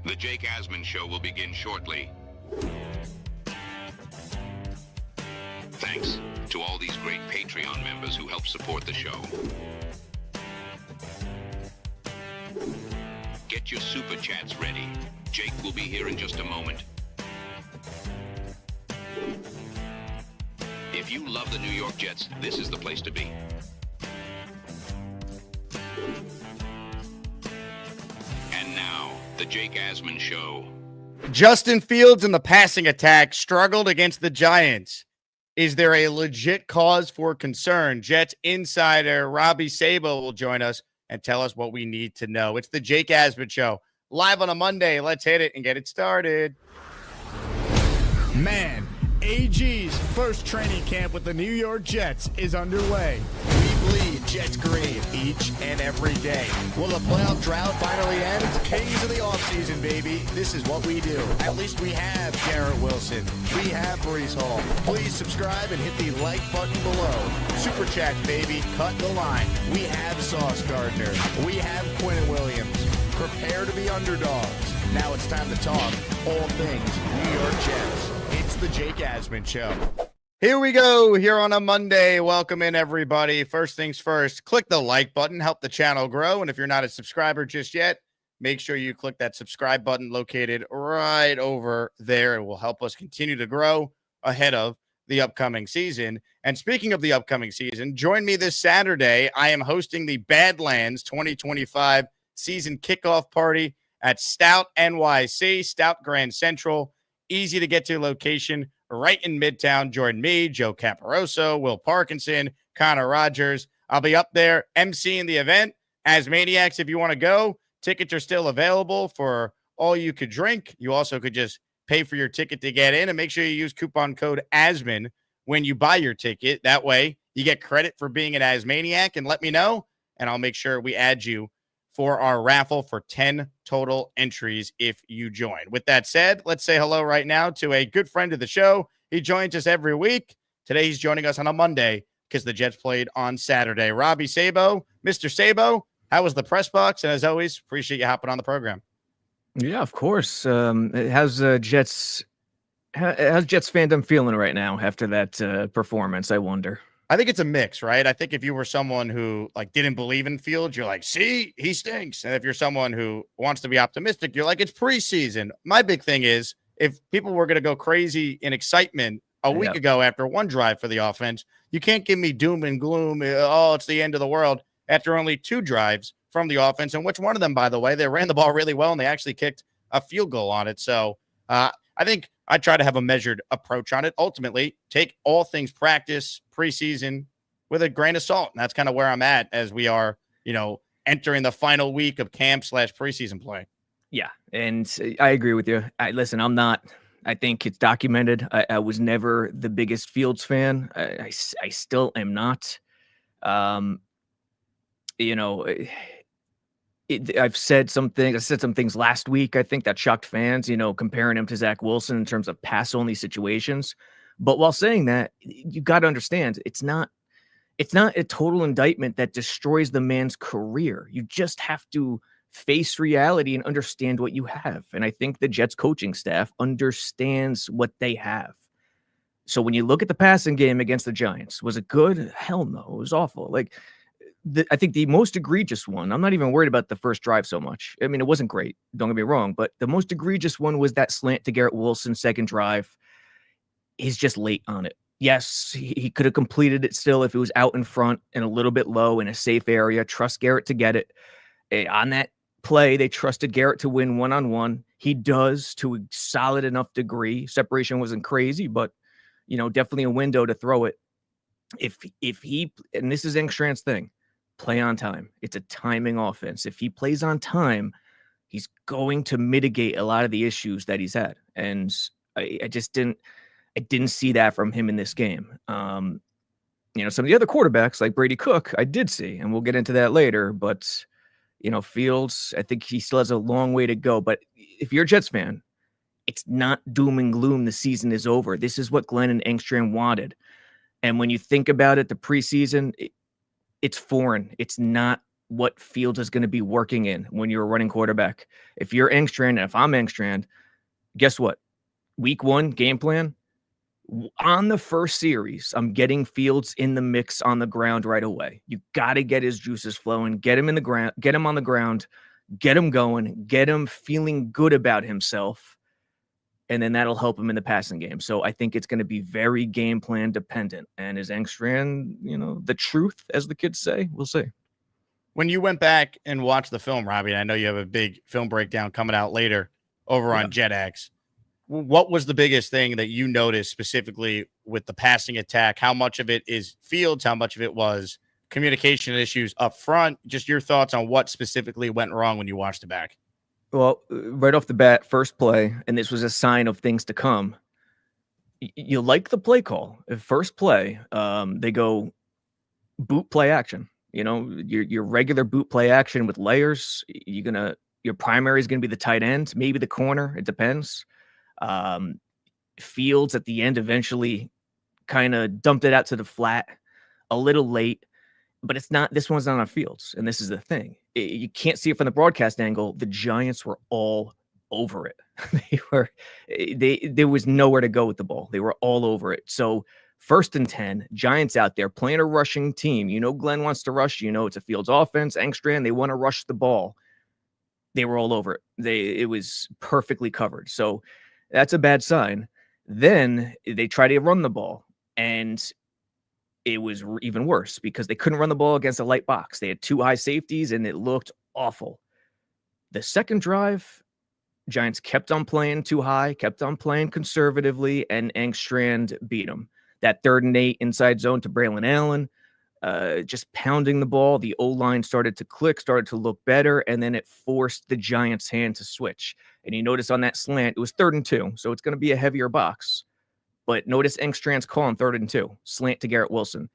The Jake Asman Show will begin shortly. Thanks to all these great Patreon members who help support the show. Get your super chats ready. Jake will be here in just a moment. If you love the New York Jets, this is the place to be. And now, the Jake Asman Show. Justin Fields in the passing attack struggled against the Giants. Is there a legit cause for concern? Jets insider Robby Sabo will join us and tell us what we need to know. It's the Jake Asman Show, live on a Monday. Let's hit it and get it started. Man, AG's first training camp with the New York Jets is underway. We bleed Jets green each and every day. Will the playoff drought finally end? Kings of the offseason, baby. This is what we do. At least we have Garrett Wilson. We have Breece Hall. Please subscribe and hit the like button below. Super chat, baby. Cut the line. We have Sauce Gardner. We have Quinn Williams. Prepare to be underdogs. Now it's time to talk all things New York Jets. It's the Jake Asman Show. Here we go, here on a Monday. Welcome in, everybody. First things first, click the like button, help the channel grow. And if you're not a subscriber just yet, make sure you click that subscribe button located right over there. It will help us continue to grow ahead of the upcoming season. And speaking of the upcoming season, join me this Saturday. I am hosting the Badlands 2025 season kickoff party at Stout NYC, Stout Grand Central. Easy to get to location right in Midtown. Join me, Joe Caparoso, Will Parkinson, Connor Rogers. I'll be up there emceeing the event. As Maniacs, if you want to go, tickets are still available for all you could drink. You also could just pay for your ticket to get in, and make sure you use coupon code ASMAN when you buy your ticket. That way you get credit for being an Asmaniac, and let me know, and I'll make sure we add you for our raffle for 10 total entries if you join. With that said, let's say hello right now to a good friend of the show. He joins us every week. Today he's joining us on a Monday because the Jets played on Saturday. Robby Sabo. Mr. Sabo, how was the press box? And as always, appreciate you hopping on the program. Yeah, of course. How's Jets fandom feeling right now after that performance, I wonder? I think it's a mix, right? I think if you were someone who didn't believe in Fields, you're like, see, he stinks. And if you're someone who wants to be optimistic, you're like, it's preseason. My big thing is, if people were going to go crazy in excitement a week ago after one drive for the offense, you can't give me doom and gloom. Oh, it's the end of the world after only two drives from the offense. And which one of them, by the way, they ran the ball really well and they actually kicked a field goal on it. So I think I try to have a measured approach on it. Ultimately, take all things practice, preseason with a grain of salt. And that's kind of where I'm at as we are, entering the final week of camp / preseason play. Yeah, and I agree with you. I think it's documented. I was never the biggest Fields fan. I still am not. I've said some things. I said some things last week, I think, that shocked fans, comparing him to Zach Wilson in terms of pass-only situations. But while saying that, you got to understand, it's not a total indictment that destroys the man's career. You just have to face reality and understand what you have. And I think the Jets coaching staff understands what they have. So when you look at the passing game against the Giants, was it good? Hell no, it was awful. I think the most egregious one, I'm not even worried about the first drive so much. I mean, it wasn't great. Don't get me wrong. But the most egregious one was that slant to Garrett Wilson, second drive. He's just late on it. Yes, he could have completed it still if it was out in front and a little bit low in a safe area. Trust Garrett to get it. On that play, they trusted Garrett to win one-on-one. He does to a solid enough degree. Separation wasn't crazy, but, definitely a window to throw it. If he, and this is Engstrand's thing, play on time. It's a timing offense. If he plays on time, he's going to mitigate a lot of the issues that he's had. And I just didn't see that from him in this game. Some of the other quarterbacks like Brady Cook, I did see, and we'll get into that later. But, Fields, I think he still has a long way to go. But if you're a Jets fan, it's not doom and gloom. The season is over. This is what Glenn and Engstrand wanted. And when you think about it, the preseason, it's foreign. It's not what Fields is going to be working in when you're a running quarterback. If you're Engstrand and if I'm Engstrand, guess what? Week 1 game plan. On the first series, I'm getting Fields in the mix on the ground right away. You got to get his juices flowing, get him in the ground, get him on the ground, get him going, get him feeling good about himself. And then that'll help him in the passing game. So I think it's going to be very game plan dependent. And is Engstrand, the truth, as the kids say? We'll see. When you went back and watched the film, Robbie, and I know you have a big film breakdown coming out later over on JetX. What was the biggest thing that you noticed specifically with the passing attack? How much of it is Fields? How much of it was communication issues up front? Just your thoughts on what specifically went wrong when you watched it back. Well, right off the bat, first play, and this was a sign of things to come. You like the play call. First play, they go boot play action. Your regular boot play action with layers. Your primary is gonna be the tight end, maybe the corner. It depends. Fields at the end eventually kind of dumped it out to the flat a little late, but this one's not on Fields. And this is the thing. You can't see it from the broadcast angle. The Giants were all over it. There was nowhere to go with the ball. They were all over it. So 1st and 10, Giants out there playing a rushing team. Glenn wants to rush. It's a Fields offense. Engstrand, they want to rush the ball. They were all over it. It was perfectly covered. So that's a bad sign. Then they try to run the ball, and it was even worse because they couldn't run the ball against a light box. They had 2 high safeties, and it looked awful. The second drive, Giants kept on playing too high, kept on playing conservatively, and Engstrand beat them. That 3rd and 8 inside zone to Braylon Allen, just pounding the ball. The O-line started to click, started to look better, and then it forced the Giants' hand to switch. And you notice on that slant, it was 3rd and 2, so it's going to be a heavier box. But notice Engstrand's call on 3rd and 2, slant to Garrett Wilson.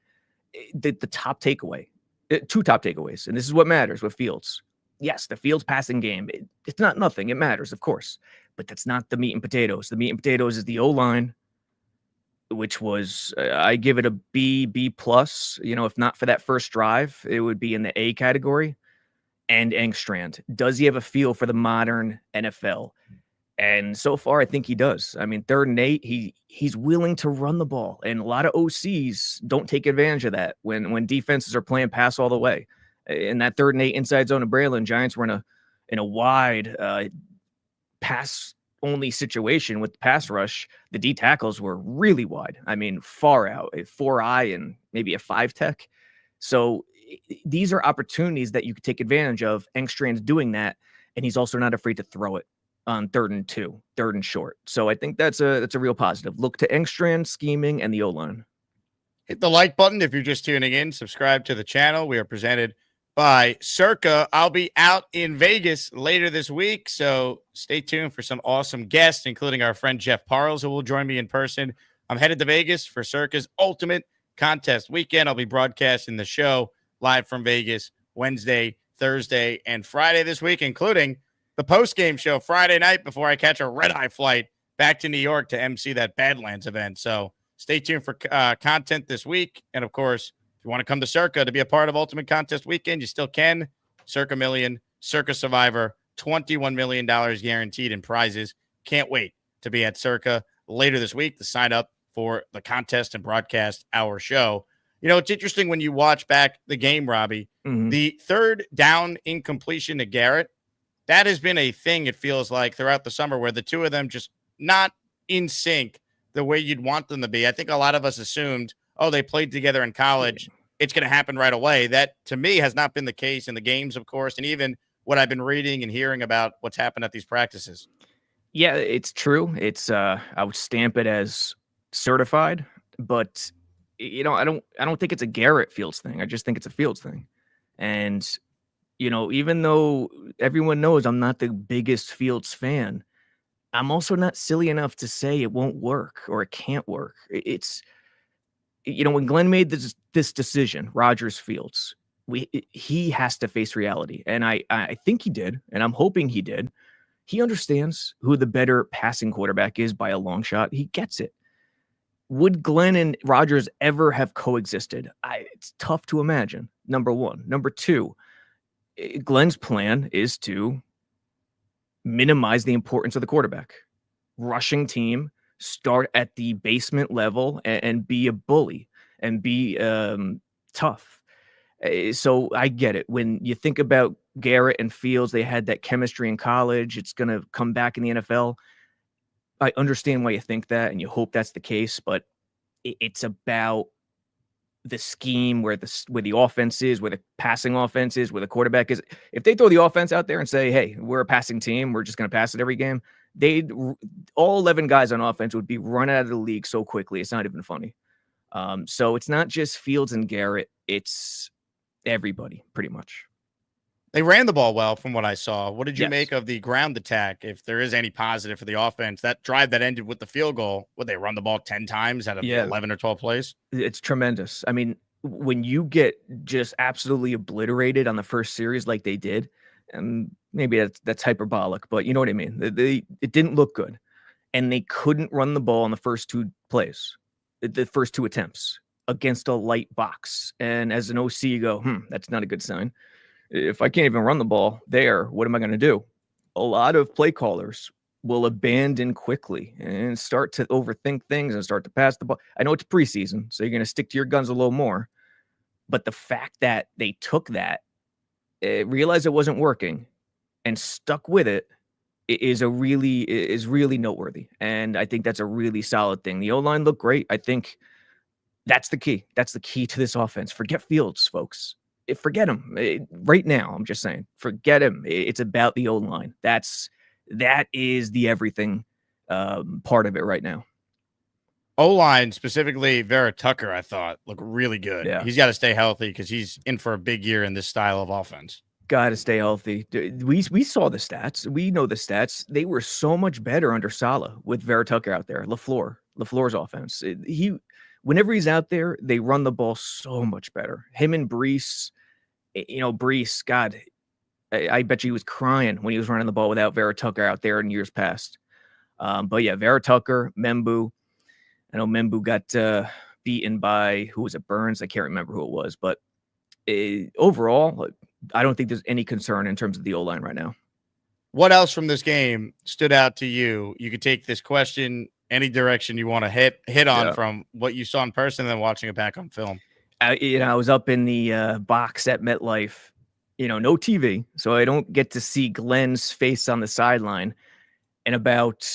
The top takeaway, 2 top takeaways, and this is what matters with Fields. Yes, the Fields passing game, it's not nothing. It matters, of course, but that's not the meat and potatoes. The meat and potatoes is the O-line, which was, I give it a B plus. If not for that first drive, it would be in the A category. And Engstrand, does he have a feel for the modern NFL? And so far, I think he does. 3rd and 8, he's willing to run the ball. And a lot of OCs don't take advantage of that when defenses are playing pass all the way. In that 3rd and 8 inside zone of Braylon, Giants were in a wide pass only situation with the pass rush. The D tackles were really wide. Far out, a 4-eye and maybe a 5 tech. So these are opportunities that you could take advantage of. Engstrand's doing that, and he's also not afraid to throw it on 3rd and 2, 3rd and short. So I think that's a real positive. Look to Engstrand scheming and the O-line. Hit the like button if you're just tuning in. Subscribe to the channel. We are presented by Circa. I'll be out in Vegas later this week, so stay tuned for some awesome guests, including our friend Jeff Parles, who will join me in person. I'm headed to Vegas for Circa's Ultimate Contest Weekend. I'll be broadcasting the show live from Vegas Wednesday, Thursday, and Friday this week, including the post-game show Friday night before I catch a red-eye flight back to New York to MC that Badlands event. So stay tuned for content this week. And, of course, if you want to come to Circa to be a part of Ultimate Contest Weekend, you still can. Circa Million, Circa Survivor, $21 million guaranteed in prizes. Can't wait to be at Circa later this week to sign up for the contest and broadcast our show. It's interesting when you watch back the game, Robbie, the 3rd down incompletion to Garrett, that has been a thing, it feels like, throughout the summer where the two of them just not in sync the way you'd want them to be. I think a lot of us assumed, they played together in college, it's going to happen right away. That, to me, has not been the case in the games, of course, and even what I've been reading and hearing about what's happened at these practices. Yeah, it's true. It's I would stamp it as certified, but I don't think it's a Garrett Fields thing. I just think it's a Fields thing. And even though everyone knows I'm not the biggest Fields fan, I'm also not silly enough to say it won't work or it can't work. It's when Glenn made this decision, Rodgers Fields, he has to face reality. And I think he did, and I'm hoping he did. He understands who the better passing quarterback is by a long shot. He gets it. Would Glenn and Rodgers ever have coexisted? It's tough to imagine, number one. Number two, Glenn's plan is to minimize the importance of the quarterback. Rushing team, start at the basement level and be a bully and be tough. So I get it. When you think about Garrett and Fields, they had that chemistry in college. It's going to come back in the NFL. I understand why you think that, and you hope that's the case, but it's about the scheme where the offense is, where the passing offense is, where the quarterback is. If they throw the offense out there and say, "Hey, we're a passing team, we're just going to pass it every game," all 11 guys on offense would be run out of the league so quickly. It's not even funny. So it's not just Fields and Garrett; it's everybody, pretty much. They ran the ball well from what I saw. What did you Yes. make of the ground attack? If there is any positive for the offense, that drive that ended with the field goal, would they run the ball 10 times out of Yeah. 11 or 12 plays? It's tremendous. I mean, when you get just absolutely obliterated on the first series like they did, and maybe that's hyperbolic, but you know what I mean. It didn't look good, and they couldn't run the ball on the first two plays, the first two attempts against a light box. And as an OC, you go, that's not a good sign. If I can't even run the ball there, what am I going to do? A lot of play callers will abandon quickly and start to overthink things and start to pass the ball. I know it's preseason, so you're going to stick to your guns a little more. But the fact that they took that, realized it wasn't working, and stuck with it is really noteworthy. And I think that's a really solid thing. The O-line looked great. I think that's the key. That's the key to this offense. Forget Fields, folks. Forget him right now. I'm just saying, forget him. It's about the O-line. That is the everything part of it right now. O-line, specifically Vera Tucker, I thought looked really good. Yeah. He's got to stay healthy because he's in for a big year in this style of offense. Got to stay healthy. We saw the stats. We know the stats. They were so much better under Saleh with Vera Tucker out there. LaFleur's offense. Whenever he's out there, they run the ball so much better. Him and Brees, Brees, God, I bet you he was crying when he was running the ball without Vera Tucker out there in years past. But yeah, Vera Tucker, Membu. I know Membu got beaten by, who was it, Burns? I can't remember who it was. But overall, I don't think there's any concern in terms of the O-line right now. What else from this game stood out to you? You could take this question any direction you want to hit on from what you saw in person and then watching it back on film. I was up in the box at MetLife, no TV, so I don't get to see Glenn's face on the sideline. And about,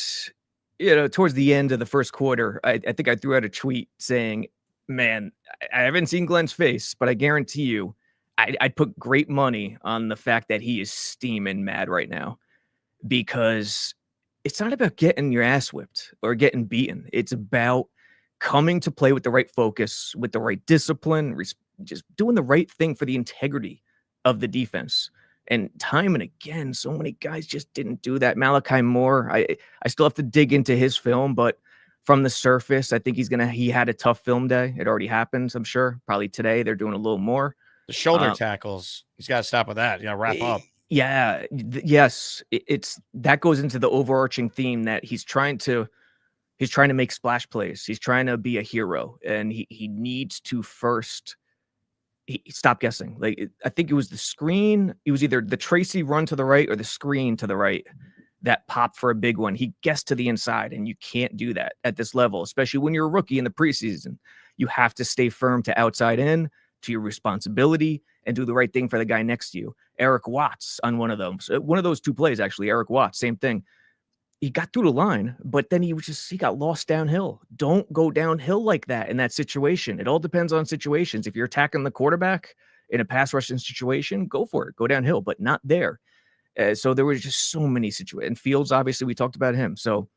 towards the end of the first quarter, I think I threw out a tweet saying, man, I haven't seen Glenn's face, but I guarantee you, I'd put great money on the fact that he is steaming mad right now, because it's not about getting your ass whipped or getting beaten. It's about coming to play with the right focus, with the right discipline, just doing the right thing for the integrity of the defense. And time and again, so many guys just didn't do that. Malachi Moore, I still have to dig into his film, but from the surface, I think he had a tough film day. It already happened, I'm sure. Probably today they're doing a little more. The shoulder tackles, he's got to stop with that. You got to wrap up. Yeah. Yes. It's that goes into the overarching theme that he's trying to make splash plays. He's trying to be a hero, and he needs to first stop guessing. Like, I think it was the screen. It was either the Tracy run to the right or the screen to the right that popped for a big one. He guessed to the inside, and you can't do that at this level, especially when you're a rookie in the preseason. You have to stay firm to outside in, to your responsibility, and do the right thing for the guy next to you. Eric Watts on one of those two plays, actually. Eric Watts, same thing. He got through the line, but then he got lost downhill. Don't go downhill like that in that situation. It all depends on situations. If you're attacking the quarterback in a pass rushing situation, go for it. Go downhill, but not there. So there were just so many situations. And Fields, obviously, we talked about him. So,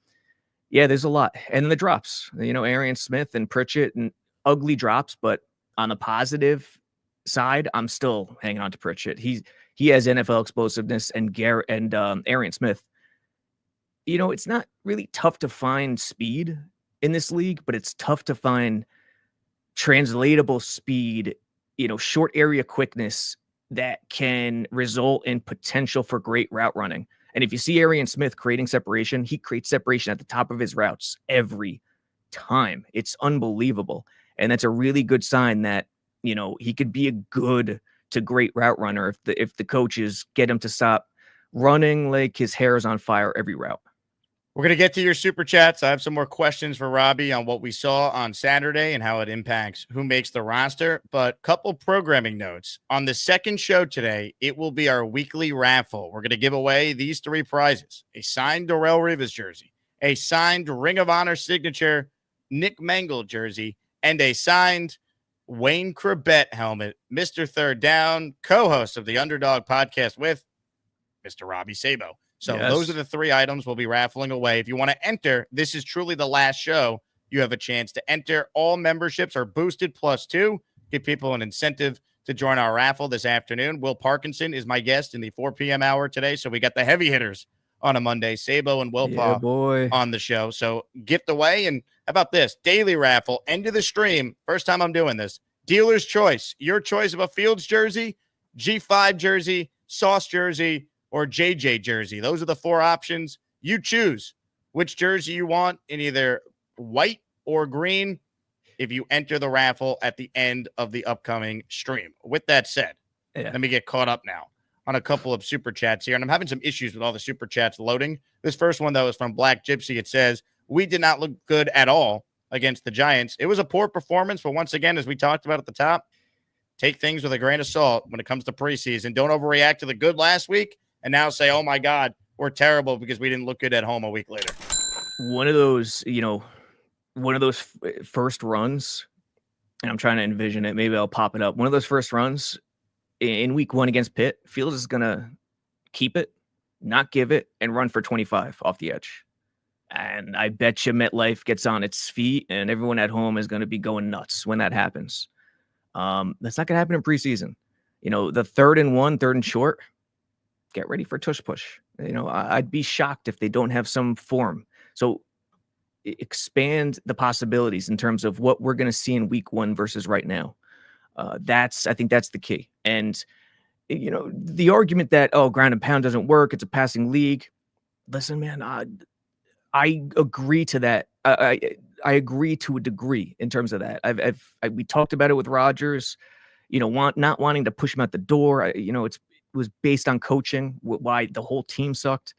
yeah, there's a lot. And then the drops. Arian Smith and Pritchett, and ugly drops, but on the positive side, I'm still hanging on to Pritchett. He has NFL explosiveness, and Arian Smith. It's not really tough to find speed in this league, but it's tough to find translatable speed, short area quickness that can result in potential for great route running. And if you see Arian Smith creating separation, he creates separation at the top of his routes every time. It's unbelievable. And that's a really good sign that, he could be a good to great route runner if the coaches get him to stop running like his hair is on fire every route. We're going to get to your super chats. I have some more questions for Robby on what we saw on Saturday and how it impacts who makes the roster. But couple programming notes. On the second show today, it will be our weekly raffle. We're going to give away these 3 prizes: a signed Darrelle Revis jersey, a signed Ring of Honor signature Nick Mangold jersey, and a signed Wayne Corbett helmet. Mr. Third Down, co-host of the Underdog podcast with Mr. Robby Sabo. So those are the 3 items we'll be raffling away. If you want to enter, this is truly the last show. You have a chance to enter. All memberships are boosted +2. Give people an incentive to join our raffle this afternoon. Will Parkinson is my guest in the 4 p.m. hour today. So we got the heavy hitters on a Monday, Sabo and Willpaw on the show. So gift away. And how about this? Daily raffle, end of the stream. First time I'm doing this. Dealer's choice. Your choice of a Fields jersey, G5 jersey, Sauce jersey, or JJ jersey. Those are the 4 options. You choose which jersey you want in either white or green if you enter the raffle at the end of the upcoming stream. With that said, let me get caught up now on a couple of super chats here. And I'm having some issues with all the super chats loading. This first one, though, is from Black Gypsy. It says, we did not look good at all against the Giants. It was a poor performance, but once again, as we talked about at the top, take things with a grain of salt when it comes to preseason. Don't overreact to the good last week and now say, oh my God, we're terrible because we didn't look good at home a week later. One of those, first runs, and I'm trying to envision it. Maybe I'll pop it up. One of those first runs in week 1 against Pitt, Fields is going to keep it, not give it, and run for 25 off the edge. And I bet you MetLife gets on its feet and everyone at home is going to be going nuts when that happens. That's not going to happen in preseason. The 3rd and 1, 3rd and short, get ready for tush push. I'd be shocked if they don't have some form. So expand the possibilities in terms of what we're going to see in week 1 versus right now. I think that's the key. And, the argument that, ground and pound doesn't work, it's a passing league. Listen, man, I agree to that. I agree to a degree in terms of that. We talked about it with Rodgers, not wanting to push him out the door. It was based on coaching, why the whole team sucked.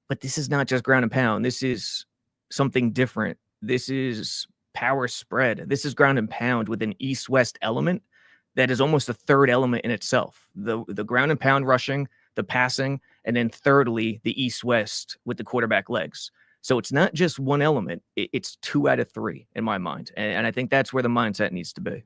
But this is not just ground and pound. This is something different. This is power spread. This is ground and pound with an east-west element that is almost a third element in itself. The ground and pound rushing, the passing, and then thirdly, the east-west with the quarterback legs. So it's not just one element. It's 2 out of 3 in my mind. And I think that's where the mindset needs to be.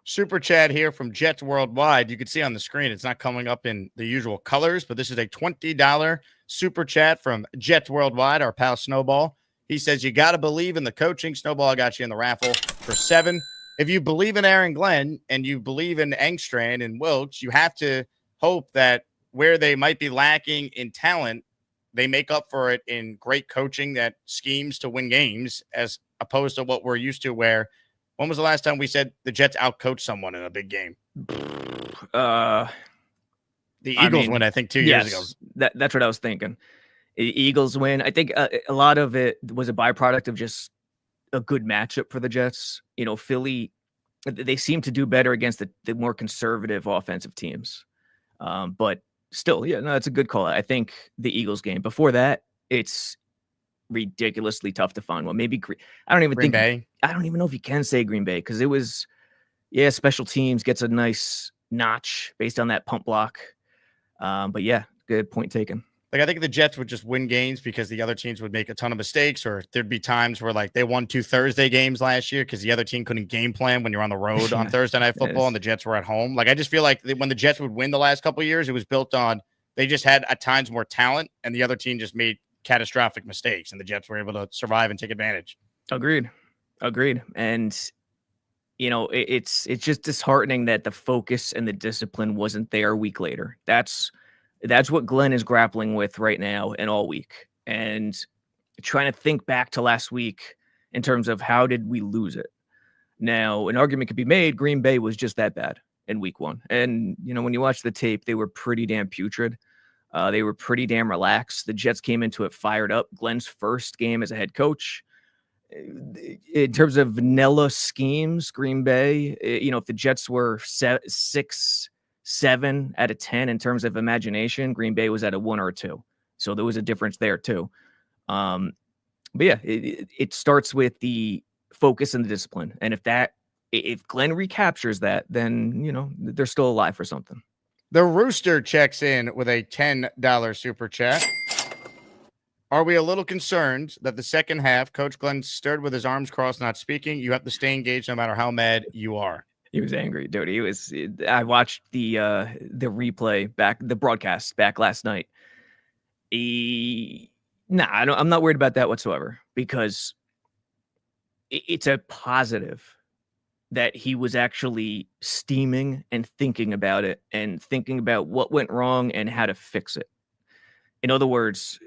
Super chat here from Jets Worldwide. You can see on the screen, it's not coming up in the usual colors, but this is a $20 super chat from Jets Worldwide, our pal Snowball. He says, you got to believe in the coaching. Snowball, I got you in the raffle for 7. If you believe in Aaron Glenn and you believe in Engstrand and Wilkes, you have to hope that where they might be lacking in talent, they make up for it in great coaching that schemes to win games, as opposed to what we're used to where, when was the last time we said the Jets outcoached someone in a big game? The Eagles win, I think, 2 years ago. That's what I was thinking. Eagles win. I think a lot of it was a byproduct of just a good matchup for the Jets. Philly, they seem to do better against the more conservative offensive teams. But still, it's a good call. I think the Eagles game. Before that, it's ridiculously tough to find one. Maybe I don't even Green Bay. I don't even know if you can say Green Bay because it was, special teams gets a nice notch based on that pump block. But good point taken. I think the Jets would just win games because the other teams would make a ton of mistakes, or there'd be times where they won 2 Thursday games last year because the other team couldn't game plan when you're on the road on Thursday Night Football and the Jets were at home. I just feel like when the Jets would win the last couple of years, it was built on they just had at times more talent and the other team just made catastrophic mistakes and the Jets were able to survive and take advantage. Agreed. And it's just disheartening that the focus and the discipline wasn't there a week later. That's what Glenn is grappling with right now and all week, and trying to think back to last week in terms of how did we lose it. Now, an argument could be made. Green Bay was just that bad in week 1. And, when you watch the tape, they were pretty damn putrid. They were pretty damn relaxed. The Jets came into it fired up. Glenn's first game as a head coach. In terms of vanilla schemes, Green Bay, if the Jets were 6 7 out of 10 in terms of imagination. Green Bay was at a 1 or a 2. So there was a difference there too. But yeah, it starts with the focus and the discipline. And if Glenn recaptures that, then, they're still alive for something. The Rooster checks in with a $10 super chat. Are we a little concerned that the second half, Coach Glenn stirred with his arms crossed, not speaking? You have to stay engaged no matter how mad you are. He was angry, dude. I watched the replay back, the broadcast back last night. I'm not worried about that whatsoever, because it's a positive that he was actually steaming and thinking about it and thinking about what went wrong and how to fix it. In other words,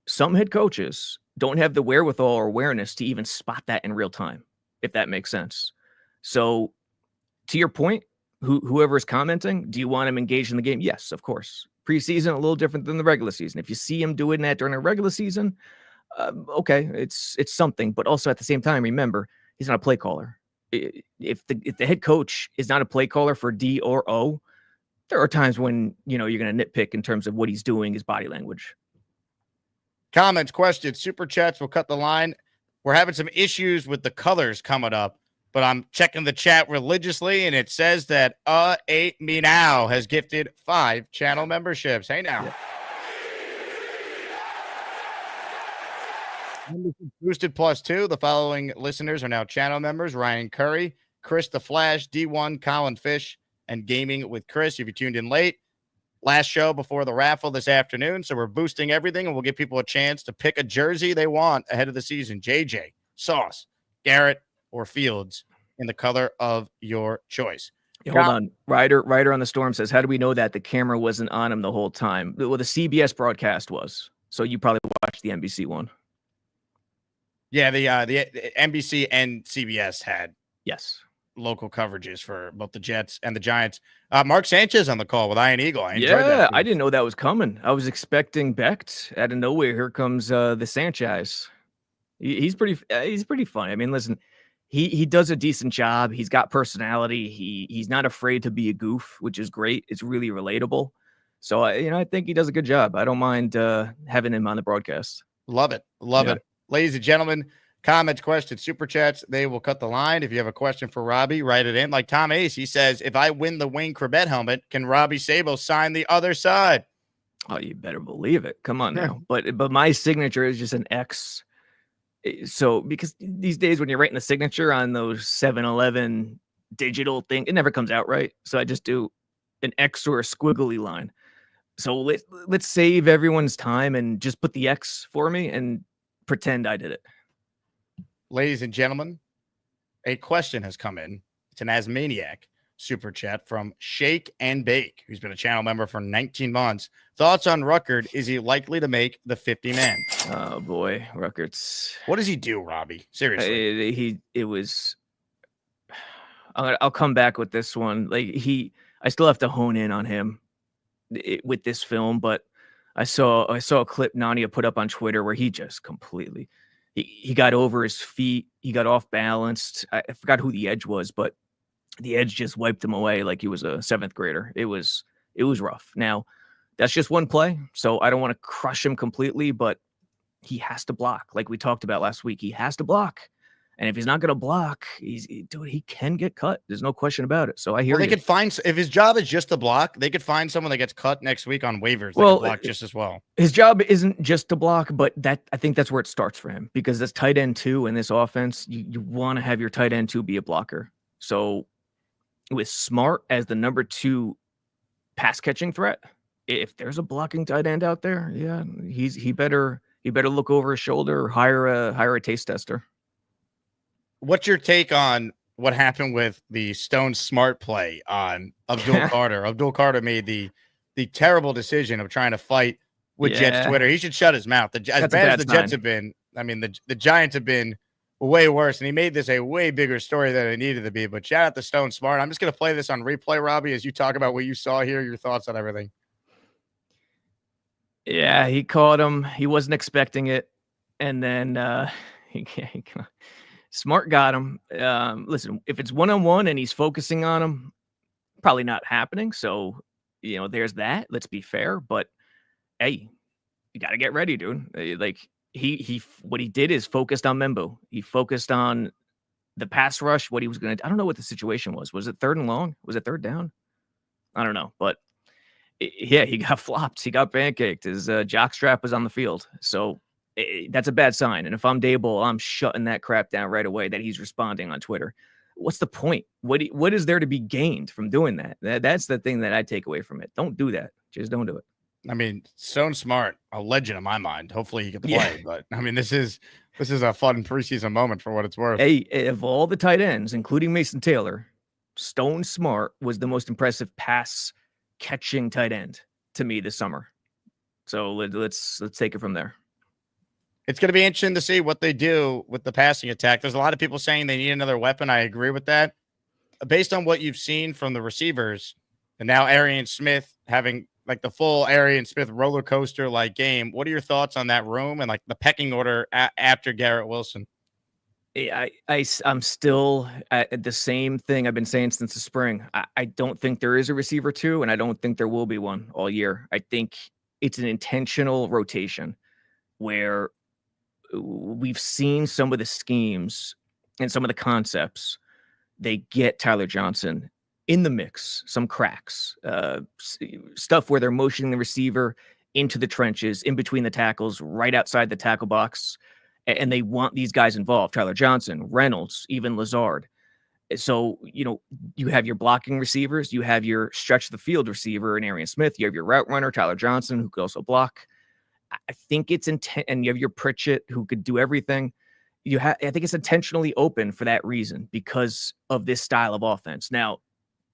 some head coaches don't have the wherewithal or awareness to even spot that in real time, if that makes sense. So to your point, whoever is commenting, do you want him engaged in the game? Yes, of course. Preseason, a little different than the regular season. If you see him doing that during a regular season, okay, it's something. But also at the same time, remember, he's not a play caller. If the head coach is not a play caller for D or O, there are times when, you're going to nitpick in terms of what he's doing, his body language. Comments, questions, super chats will cut the line. We're having some issues with the colors coming up, but I'm checking the chat religiously, and it says that Me Now has gifted 5 channel memberships. Hey now. Yeah. Boosted +2. The following listeners are now channel members: Ryan Curry, Chris the Flash, D1, Colin Fish, and Gaming with Chris. If you tuned in late, last show before the raffle this afternoon, so we're boosting everything, and we'll give people a chance to pick a jersey they want ahead of the season. JJ, Sauce, Garrett, or Fields in the color of your choice. Yeah, hold on. Ryder on the Storm says, how do we know that the camera wasn't on him the whole time? Well, the CBS broadcast was, so you probably watched the NBC one. Yeah, the NBC and CBS had local coverages for both the Jets and the Giants. Mark Sanchez on the call with Iron Eagle. I enjoyed that. I didn't know that was coming. I was expecting Becht. Out of nowhere, here comes the Sanchez. He's pretty funny. I mean, listen, he does a decent job. He's got personality. He's not afraid to be a goof, which is great. It's really relatable. So I think he does a good job. I don't mind having him on the broadcast. Love it. Ladies and gentlemen, comments, questions, super chats, they will cut the line. If you have a question for Robby, write it in. Like Tom Ace, he says, if I win the Wayne Corbett helmet, can Robby Sabo sign the other side? Oh, you better believe it. Come on now. But my signature is just an X. So because these days when you're writing the signature on those 7-Eleven digital thing, it never comes out right. So I just do an X or a squiggly line. So let's save everyone's time and just put the X for me and pretend I did it. Ladies and gentlemen, a question has come in. It's an Asmaniac super chat from Shake and Bake, who's been a channel member for 19 months. Thoughts on Ruckert? Is he likely to make the 50-man? Oh boy, Ruckert's. What does he do, Robby? Seriously, I'll come back with this one. I still have to hone in on him with this film, but I saw a clip Nania put up on Twitter where he just completely he got over his feet. He got off balanced. I forgot who the edge was, but the edge just wiped him away like he was a 7th grader. It was rough. Now, that's just one play, so I don't want to crush him completely, but he has to block. Like we talked about last week, he has to block. And if he's not going to block, he can get cut. There's no question about it. So I hear they could find, if his job is just to block, they could find someone that gets cut next week on waivers. That could block just as well. His job isn't just to block, but I think that's where it starts for him, because this tight end 2 in this offense, you want to have your tight end 2 be a blocker. So with Smart as the number 2 pass catching threat, if there's a blocking tight end out there, yeah, he better look over his shoulder or hire a taste tester. What's your take on what happened with the Stone Smart play on Abdul Carter? Abdul Carter made the terrible decision of trying to fight with Jets Twitter. He should shut his mouth. As bad as the Jets have been, I mean, the Giants have been way worse, and he made this a way bigger story than it needed to be. But shout out to Stone Smart. I'm just going to play this on replay, Robby, as you talk about what you saw here, your thoughts on everything. Yeah, he caught him. He wasn't expecting it. And then Smart got him. Listen, if it's one-on-one and he's focusing on him, Probably not happening. So, there's that. Let's be fair. But hey, you got to get ready, dude. Like what he did is focused on Membo. He focused on the pass rush, what he was going to, I don't know what the situation was. Was it third and long? Was it third down? I don't know. But yeah, he got flopped. He got pancaked. His jock strap was on the field. So that's a bad sign. And if I'm Dable, I'm shutting that crap down right away that he's responding on Twitter. What's the point? What is there to be gained from doing that? That's the thing that I take away from it. Don't do that. Just don't do it. I mean, Stone Smart, a legend in my mind. Hopefully he can play. Yeah. But I mean, this is a fun preseason moment for what it's worth. Hey, of all the tight ends, including Mason Taylor, Stone Smart was the most impressive pass catching tight end to me this summer. So let's take it from there. It's going to be interesting to see what they do with the passing attack. There's a lot of people saying they need another weapon. I agree with that. Based on what you've seen from the receivers, and now Arian Smith having like the full Arian Smith roller coaster like game, what are your thoughts on that room and like the pecking order after Garrett Wilson? I'm still at the same thing I've been saying since the spring. I don't think there is a receiver two, and I don't think there will be one all year. I think it's an intentional rotation where we've seen some of the schemes and some of the concepts. They get Tyler Johnson in the mix, some cracks, stuff where they're motioning the receiver into the trenches, in between the tackles, right outside the tackle box. And they want these guys involved, Tyler Johnson, Reynolds, even Lazard. So, you have your blocking receivers, you have your stretch the field receiver in Arian Smith, you have your route runner, Tyler Johnson, who could also block. I think it's intent, and you have your Pritchett who could do everything. I think it's intentionally open for that reason, because of this style of offense. Now,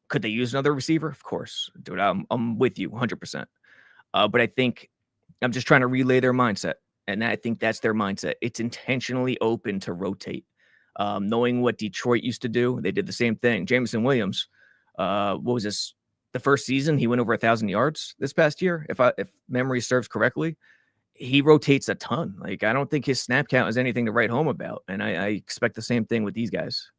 could they use another receiver? Of course, dude. I'm with you 100%. But I think I'm just trying to relay their mindset, and I think that's their mindset. It's intentionally open to rotate. Knowing what Detroit used to do, they did the same thing. Jameson Williams, what was this? The first season, he went over 1,000 yards this past year, if memory serves correctly. He rotates a ton. Like, I don't think his snap count is anything to write home about. And I expect the same thing with these guys.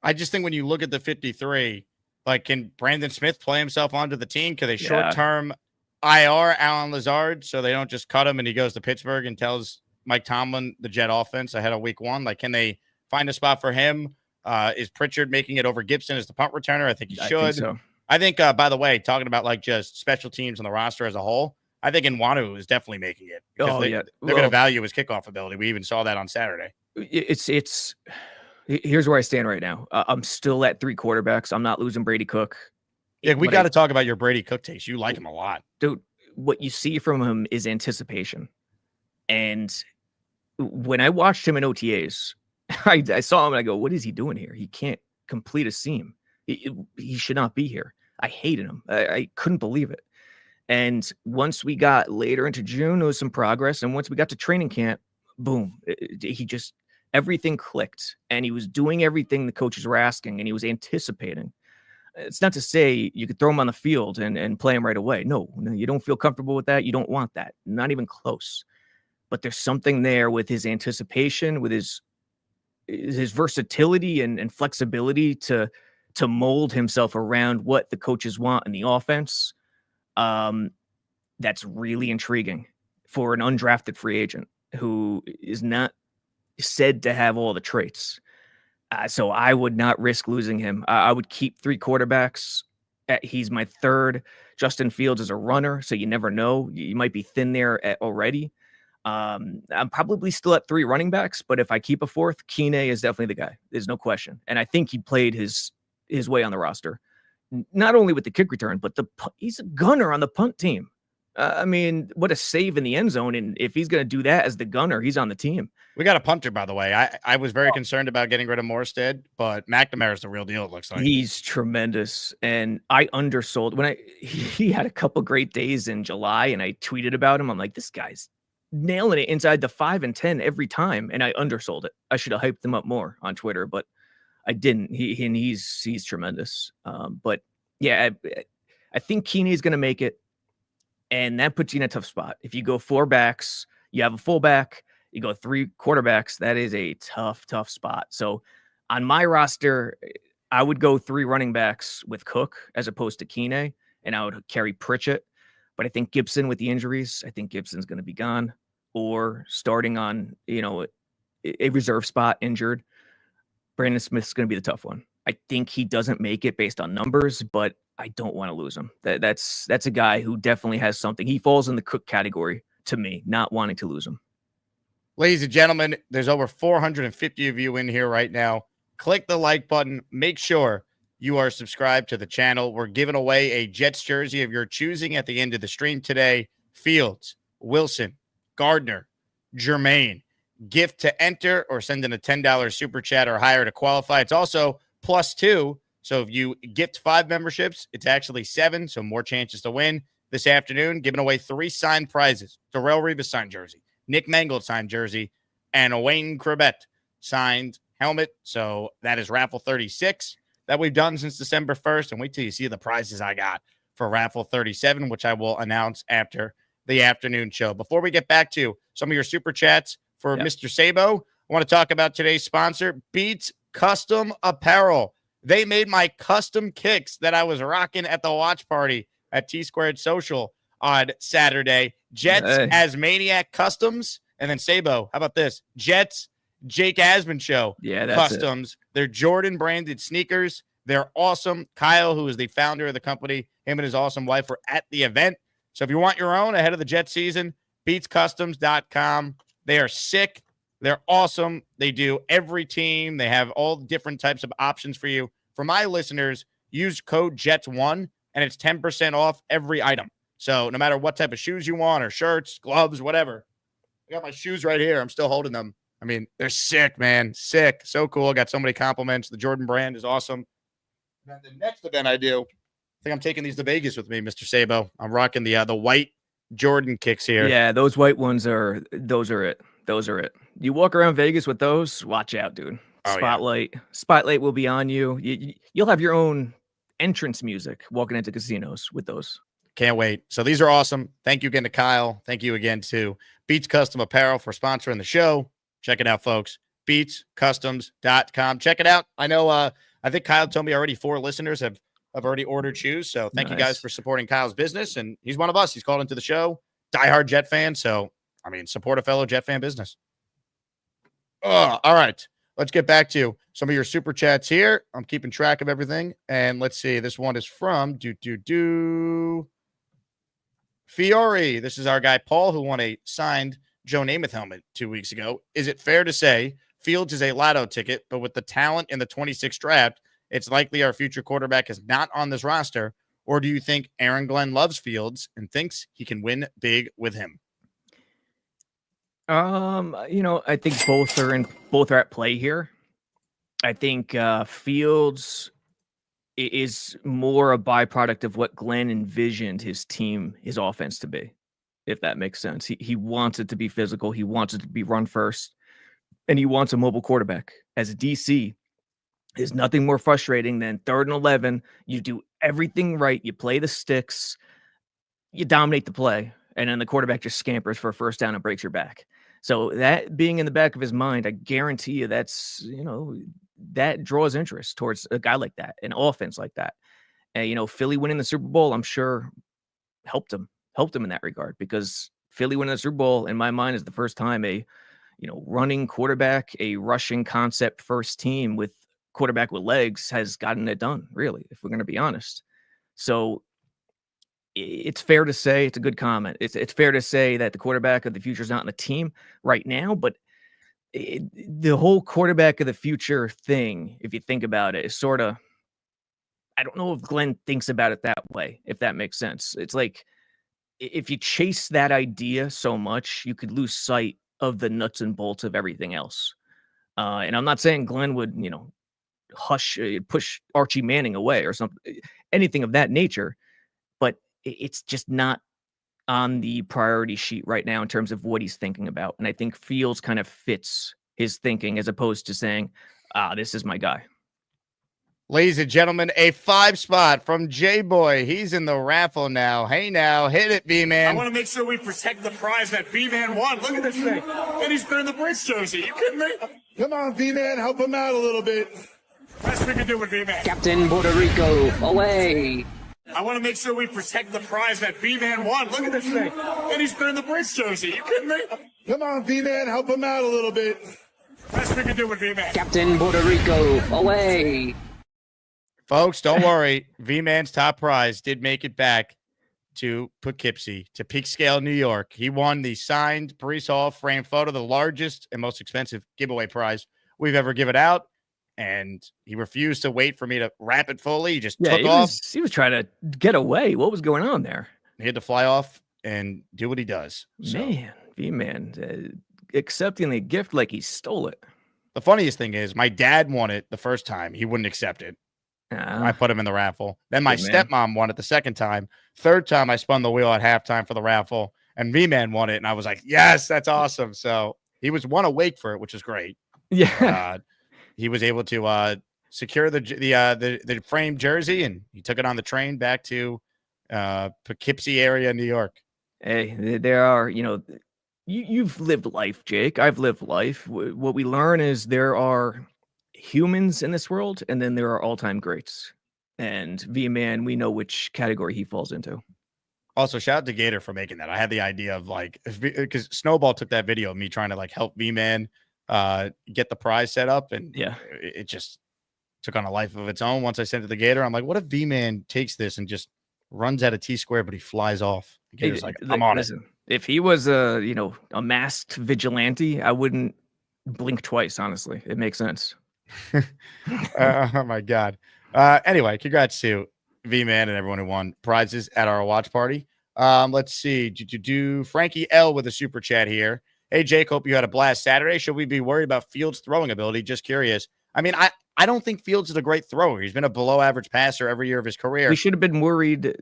I just think when you look at the 53, like, can Brandon Smith play himself onto the team? Can they short-term IR Alan Lazard so they don't just cut him and he goes to Pittsburgh and tells Mike Tomlin the Jet offense ahead of week one? Like, can they find a spot for him? Is Pritchard making it over Gibson as the punt returner? I think he should. I think, by the way, talking about like just special teams on the roster as a whole, I think Nwanu is definitely making it. They're going to value his kickoff ability. We even saw that on Saturday. Here's where I stand right now. I'm still at 3 quarterbacks. I'm not losing Brady Cook. Yeah, we got to talk about your Brady Cook taste. You like him a lot. Dude, what you see from him is anticipation. And when I watched him in OTAs, I saw him and I go, what is he doing here? He can't complete a seam. He should not be here. I hated him. I couldn't believe it. And once we got later into June, there was some progress. And once we got to training camp, boom, everything clicked. And he was doing everything the coaches were asking, and he was anticipating. It's not to say you could throw him on the field and play him right away. No, you don't feel comfortable with that. You don't want that. Not even close. But there's something there with his anticipation, with his versatility and flexibility to mold himself around what the coaches want in the offense. That's really intriguing for an undrafted free agent who is not said to have all the traits. So I would not risk losing him. I would keep 3 quarterbacks. He's my third. Justin Fields is a runner, so you never know. You might be thin there already. I'm probably still at 3 running backs, but if I keep a 4th, Keeney is definitely the guy. There's no question. And I think he played his way on the roster. Not only with the kick return, but he's a gunner on the punt team. I mean, what a save in the end zone. And if he's going to do that as the gunner, he's on the team. We got a punter, by the way. I was very concerned about getting rid of Morstead, but McNamara's the real deal, it looks like. He's tremendous. And I undersold he had a couple great days in July, and I tweeted about him. I'm like, this guy's nailing it inside the 5 and 10 every time. And I undersold it. I should have hyped him up more on Twitter, but I didn't. He's tremendous. But yeah, I think Keeney is going to make it, and that puts you in a tough spot. If you go 4 backs, you have a fullback. You go 3 quarterbacks. That is a tough spot. So on my roster, I would go 3 running backs with Cook as opposed to Keeney, and I would carry Pritchett. But I think Gibson with the injuries, I think Gibson's going to be gone, or starting on, a reserve spot injured. Brandon Smith's going to be the tough one. I think he doesn't make it based on numbers, but I don't want to lose him. That's a guy who definitely has something. He falls in the Cook category to me, not wanting to lose him. Ladies and gentlemen, there's over 450 of you in here right now. Click the like button. Make sure you are subscribed to the channel. We're giving away a Jets jersey of your choosing at the end of the stream today. Fields, Wilson, Gardner, Jermaine. Gift to enter or send in a $10 super chat or higher to qualify. It's also +2. So if you gift 5 memberships, it's actually 7. So more chances to win. This afternoon, giving away 3 signed prizes. Darrelle Revis signed jersey, Nick Mangold signed jersey, and a Wayne Corbett signed helmet. So that is raffle 36 that we've done since December 1st. And wait till you see the prizes I got for raffle 37, which I will announce after the afternoon show. Before we get back to some of your super chats for Mr. Sabo, I want to talk about today's sponsor, Beats Custom Apparel. They made my custom kicks that I was rocking at the watch party at T-Squared Social on Saturday. Jets as Maniac Customs. And then Sabo, how about this? Jets Jake Asman Show Customs. They're Jordan branded sneakers. They're awesome. Kyle, who is the founder of the company, him and his awesome wife were at the event. So if you want your own ahead of the Jet season, beatscustoms.com. They are sick. They're awesome. They do every team. They have all different types of options for you. For my listeners, use code JETS1 and it's 10% off every item. So no matter what type of shoes you want or shirts, gloves, whatever. I got my shoes right here. I'm still holding them. I mean, they're sick, man. Sick. So cool. Got so many compliments. The Jordan brand is awesome. And then the next event I do, I think I'm taking these to Vegas with me, Mr. Sabo. I'm rocking the white Jordan kicks here. Yeah, those white ones are it. Those are it. You walk around Vegas with those, watch out, dude. Spotlight will be on you. You'll have your own entrance music walking into casinos with those. Can't wait. So these are awesome. Thank you again to Kyle. Thank you again to Beats Custom Apparel for sponsoring the show. Check it out, folks. BeatsCustoms.com. Check it out. I know, I think Kyle told me already 4 listeners have already ordered shoes. So thank you guys for supporting Kyle's business. And he's one of us. He's called into the show. Diehard Jet fan. So, I mean, support a fellow Jet fan business. All right. Let's get back to some of your super chats here. I'm keeping track of everything. And let's see. This one is from Fiore. This is our guy, Paul, who won a signed Joe Namath helmet 2 weeks ago. Is it fair to say Fields is a lotto ticket, but with the talent in the 26th draft, it's likely our future quarterback is not on this roster? Or do you think Aaron Glenn loves Fields and thinks he can win big with him? I think both are at play here. I think Fields is more a byproduct of what Glenn envisioned his offense to be, if that makes sense. He wants it to be physical. He wants it to be run first, and he wants a mobile quarterback. As a DC, there's nothing more frustrating than 3rd and 11. You do everything right. You play the sticks. You dominate the play, and then the quarterback just scampers for a first down and breaks your back. So that being in the back of his mind, I guarantee you that draws interest towards a guy like that, an offense like that. And, Philly winning the Super Bowl, I'm sure helped him in that regard, because Philly winning the Super Bowl, in my mind, is the first time a running quarterback, a rushing concept first team with quarterback with legs has gotten it done, really, if we're going to be honest. So it's fair to say, it's a good comment. It's fair to say that the quarterback of the future is not in the team right now, but the whole quarterback of the future thing, if you think about it, is sort of, I don't know if Glenn thinks about it that way, if that makes sense. It's like, if you chase that idea so much, you could lose sight of the nuts and bolts of everything else. And I'm not saying Glenn would, push Archie Manning away or something, anything of that nature, but it's just not on the priority sheet right now in terms of what he's thinking about. And I think Fields kind of fits his thinking, as opposed to saying, this is my guy. Ladies and gentlemen, a 5 spot from J-Boy. He's in the raffle now. Hey, now, hit it, B-Man. I want to make sure we protect the prize that B-Man won. Look at this thing. And he's wearing the Brits jersey. You kidding me? Come on, B-Man, help him out a little bit. Best we can do with V-Man. Captain Puerto Rico, away. I want to make sure we protect the prize that V-Man won. Look at this thing. And he's wearing the Brits jersey. You kidding me? Come on, V-Man, help him out a little bit. Best we can do with V-Man. Captain Puerto Rico, away. Folks, don't worry. V-Man's top prize did make it back to Poughkeepsie, to Peekskill, New York. He won the signed Brees Hall frame photo, the largest and most expensive giveaway prize we've ever given out. And he refused to wait for me to wrap it fully. He just took off. He was trying to get away. What was going on there? He had to fly off and do what he does. So, Man, V-Man, accepting the gift like he stole it. the funniest thing is my dad won it the first time. He wouldn't accept it. I put him in the raffle. Then my stepmom won it the second time. Third time, I spun the wheel at halftime for the raffle, and V-Man won it. And I was like, yes, that's awesome. So he was one awake for it, which is great. Yeah. He was able to secure the framed jersey, and he took it on the train back to Poughkeepsie area, New York. Hey, there are, you've lived life, Jake. I've lived life. What we learn is there are humans in this world, and then there are all-time greats. And V-Man, we know which category he falls into. Also, shout out to Gator for making that. I had the idea of because Snowball took that video of me trying to help V-Man get the prize set up, and it just took on a life of its own. Once I sent it to Gator, I'm like, what if V-Man takes this and just runs out of T-Square, but he flies off? Gator's like, I'm on it. If he was a masked vigilante, I wouldn't blink twice. Honestly, it makes sense. Oh my God. Anyway, congrats to V-Man and everyone who won prizes at our watch party. Let's see. Do Frankie L with a super chat here. Hey, Jake, hope you had a blast Saturday. Should we be worried about Fields' throwing ability? Just curious. I mean, I don't think Fields is a great thrower. He's been a below average passer every year of his career. We should have been worried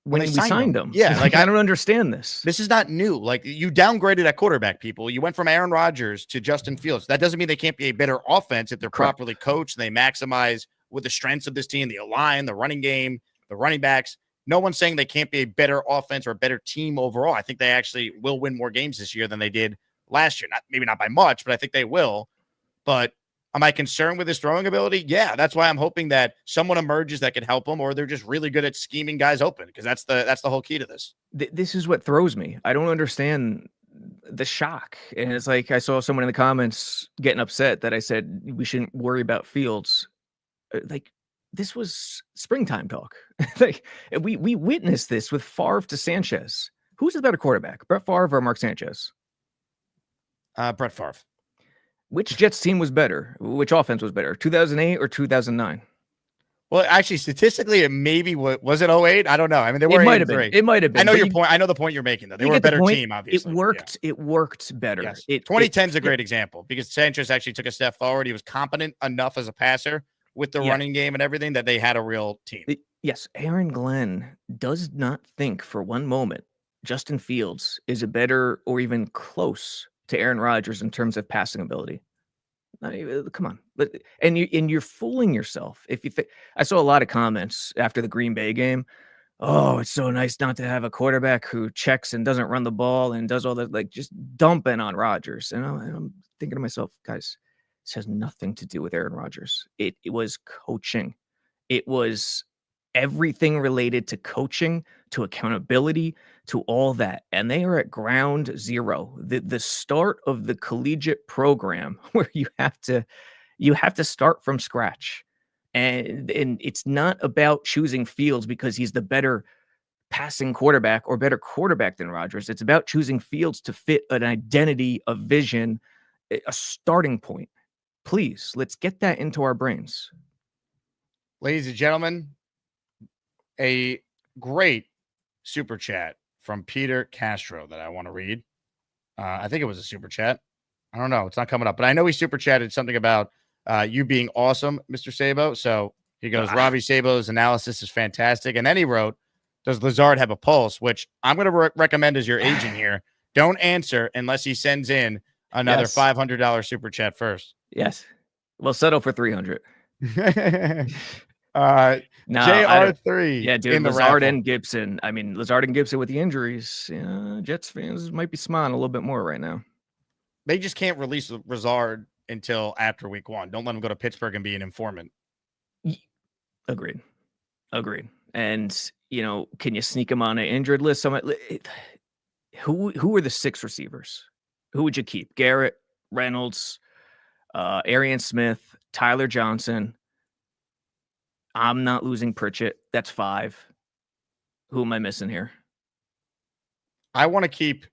when we signed him. Yeah. I don't understand this. This is not new. You downgraded at quarterback, people. You went from Aaron Rodgers to Justin Fields. That doesn't mean they can't be a better offense if they're properly coached. They maximize with the strengths of this team, the line, the running game, the running backs. No one's saying they can't be a better offense or a better team overall. I think they actually will win more games this year than they did last year. Maybe not by much, but I think they will. But am I concerned with his throwing ability? Yeah, that's why I'm hoping that someone emerges that can help him, or they're just really good at scheming guys open, because that's the whole key to this. This is what throws me. I don't understand the shock. And it's like I saw someone in the comments getting upset that I said we shouldn't worry about Fields. This was springtime talk. We witnessed this with Favre to Sanchez. Who's the better quarterback, Brett Favre or Mark Sanchez? Brett Favre. Which Jets team was better? Which offense was better, 2008 or 2009? Well, actually, statistically, it maybe was it 08? I don't know. I mean, they were 8-3. It might have been. I know your point. I know the point you're making, though. They were a better team, obviously. It worked. Yeah. It worked better. Yes. 2010 is a great example because Sanchez actually took a step forward. He was competent enough as a passer with the running game and everything that they had a real team. Yes, Aaron Glenn does not think for one moment Justin Fields is a better or even close to Aaron Rodgers in terms of passing ability. Come on. And you're fooling yourself. If you think, I saw a lot of comments after the Green Bay game. Oh, it's so nice not to have a quarterback who checks and doesn't run the ball and does all that, just dumping on Rodgers. And I'm thinking to myself, guys, this has nothing to do with Aaron Rodgers. It was coaching. It was everything related to coaching, to accountability, to all that. And they are at ground zero. The start of the collegiate program where you have to start from scratch. And it's not about choosing Fields because he's the better passing quarterback or better quarterback than Rodgers. It's about choosing Fields to fit an identity, a vision, a starting point. Please, let's get that into our brains. Ladies and gentlemen, a great super chat from Peter Castro that I want to read. I think it was a super chat. I don't know. It's not coming up, but I know he super chatted something about you being awesome, Mr. Sabo. So he goes, Robby Sabo's analysis is fantastic. And then he wrote, does Lazard have a pulse? Which I'm going to recommend as your agent here. Don't answer unless he sends in another $500 super chat first. Yes. We'll settle for 300. JR3. Yeah, dude, Lazard and Gibson. I mean, Lazard and Gibson with the injuries. Jets fans might be smiling a little bit more right now. They just can't release Lazard until after week 1. Don't let him go to Pittsburgh and be an informant. Agreed. And, can you sneak him on an injured list? Who are the 6 receivers? Who would you keep? Garrett, Reynolds, Arian Smith, Tyler Johnson. I'm not losing Pritchett. That's 5. Who am I missing here? I want to keep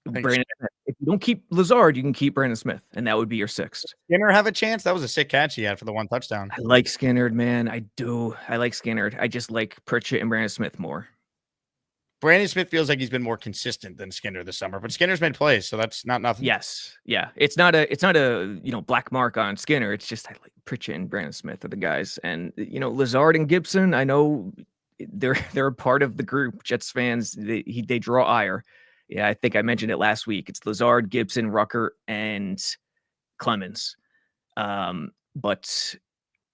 Brandon Smith. If you don't keep Lazard, you can keep Brandon Smith, and that would be your 6th. Skinner have a chance. That was a sick catch he had for the 1 touchdown. I like Skinner, man. I do. I like Skinner. I just like Pritchett and Brandon Smith more. Brandon Smith feels like he's been more consistent than Skinner this summer, but Skinner's made plays, so that's not nothing. Yes. Yeah. It's not a black mark on Skinner. It's just I like Pritchett and Brandon Smith are the guys. And Lazard and Gibson, I know they're a part of the group. Jets fans, they draw ire. Yeah, I think I mentioned it last week. It's Lazard, Gibson, Rucker, and Clemens. But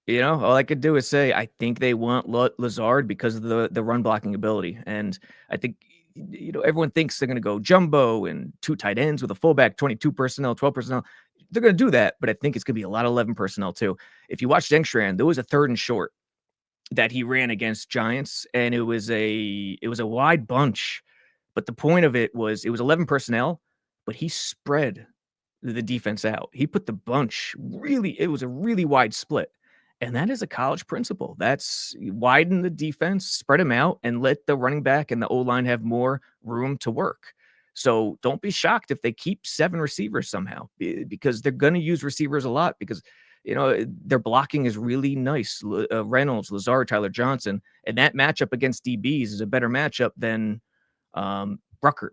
all I could do is say I think they want Lazard because of the run blocking ability, and I think everyone thinks they're going to go jumbo and 2 tight ends with a fullback, 22 personnel, 12 personnel. They're going to do that, but I think it's going to be a lot of 11 personnel too. If you watch Engstrand, there was a 3rd and short that he ran against Giants, and it was a wide bunch. But the point of it was 11 personnel, but he spread the defense out. He put the bunch it was a really wide split. And that is a college principle. That's widen the defense, spread them out, and let the running back and the O-line have more room to work. So don't be shocked if they keep 7 receivers somehow, because they're going to use receivers a lot because, their blocking is really nice. Reynolds, Lazard, Tyler Johnson, and that matchup against DBs is a better matchup than Rucker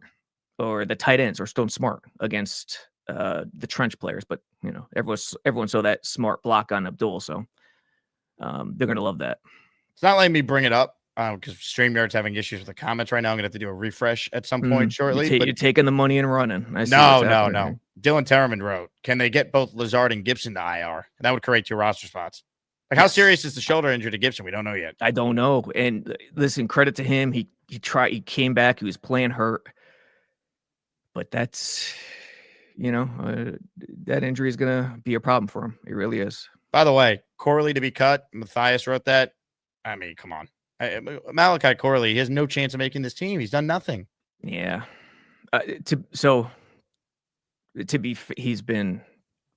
or the tight ends or Stone Smart against the trench players. But, everyone saw that smart block on Abdul, so they're going to love that. It's not letting me bring it up because StreamYard's having issues with the comments right now. I'm going to have to do a refresh at some point shortly. You're taking the money and running. No. Dylan Terrman wrote, can they get both Lazard and Gibson to IR? That would create 2 roster spots. Like, how serious is the shoulder injury to Gibson? We don't know yet. I don't know. And listen, credit to him. He he came back. He was playing hurt. But that's, that injury is going to be a problem for him. It really is. By the way, Corley to be cut. Matthias wrote that. I mean, come on. Malachi Corley, he has no chance of making this team. He's done nothing. Yeah. He's been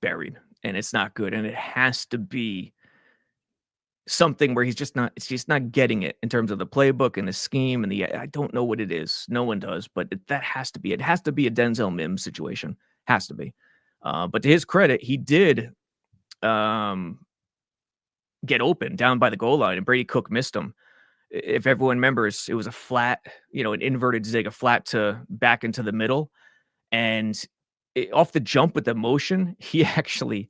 buried, and it's not good. And it has to be something where it's just not getting it in terms of the playbook and the scheme and I don't know what it is. No one does, but it has to be a Denzel Mims situation. Has to be. But to his credit, he did get open down by the goal line, and Brady Cook missed him. If everyone remembers, it was a flat, an inverted zig, a flat to back into the middle. And off the jump with the motion, he actually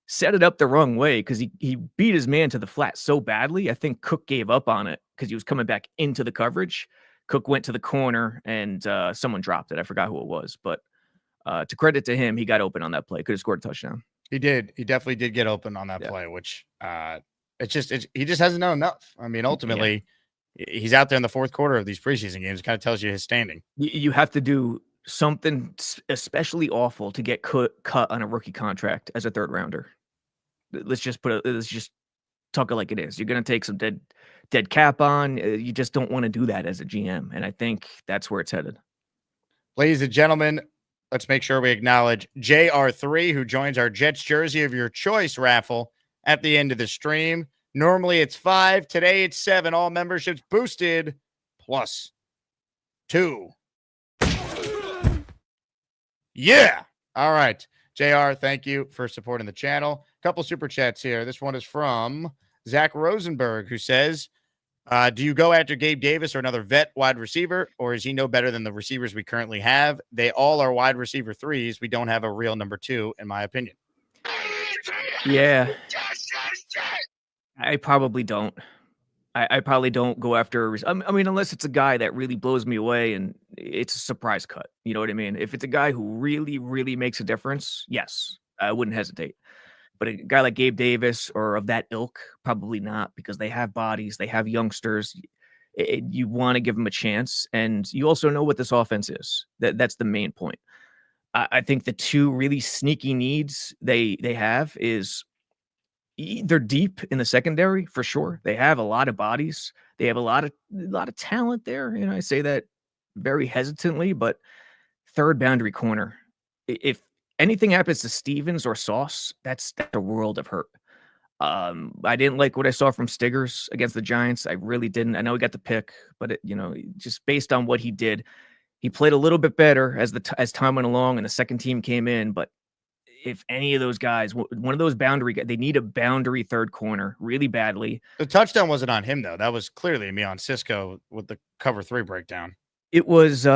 set it up the wrong way because he beat his man to the flat so badly. I think Cook gave up on it because he was coming back into the coverage. Cook went to the corner and someone dropped it. I forgot who it was, but to credit to him, he got open on that play. Could have scored a touchdown. He did. He definitely did get open on that play, which he just hasn't done enough. I mean, ultimately, he's out there in the fourth quarter of these preseason games. It kind of tells you his standing. You have to do something especially awful to get cut on a rookie contract as a 3rd rounder. Let's just talk it like it is. You're going to take some dead cap on. You just don't want to do that as a GM. And I think that's where it's headed. Ladies and gentlemen, let's make sure we acknowledge JR3, who joins our Jets jersey of your choice raffle at the end of the stream. Normally it's 5. Today it's 7. All memberships boosted +2. Yeah. All right. JR, thank you for supporting the channel. A couple super chats here. This one is from Zach Rosenberg, who says, do you go after Gabe Davis or another vet wide receiver, or is he no better than the receivers we currently have? They all are wide receiver 3s. We don't have a real number 2, in my opinion. Yeah. I probably don't. I probably don't go after. I mean, unless it's a guy that really blows me away and it's a surprise cut. You know what I mean? If it's a guy who really, really makes a difference, yes, I wouldn't hesitate. But a guy like Gabe Davis or of that ilk, probably not, because they have bodies, they have youngsters. You want to give them a chance, and you also know what this offense is. That's the main point. I think the 2 really sneaky needs they have is, they're deep in the secondary for sure. They have a lot of bodies. They have a lot of talent there. And I say that very hesitantly, but third boundary corner. If anything happens to Stevens or Sauce, that's a world of hurt. I didn't like what I saw from Stiggers against the Giants. I really didn't. I know he got the pick, but just based on what he did, he played a little bit better as time went along and the second team came in. But if any of those guys, one of those boundary guys, they need a boundary third corner really badly. The touchdown wasn't on him though. That was clearly me on Cisco with the cover 3 breakdown. It was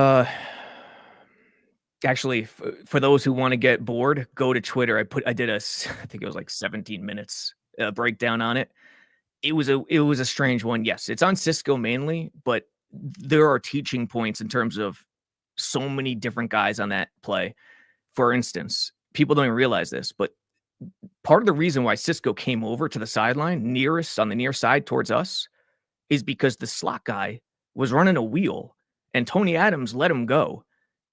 actually for those who want to get bored, go to Twitter. I think it was like 17 minutes breakdown on it. It was a strange one. Yes, it's on Cisco mainly, but there are teaching points in terms of so many different guys on that play. For instance, people don't even realize this, but part of the reason why Cisco came over to the sideline nearest on the near side towards us is because the slot guy was running a wheel and Tony Adams let him go.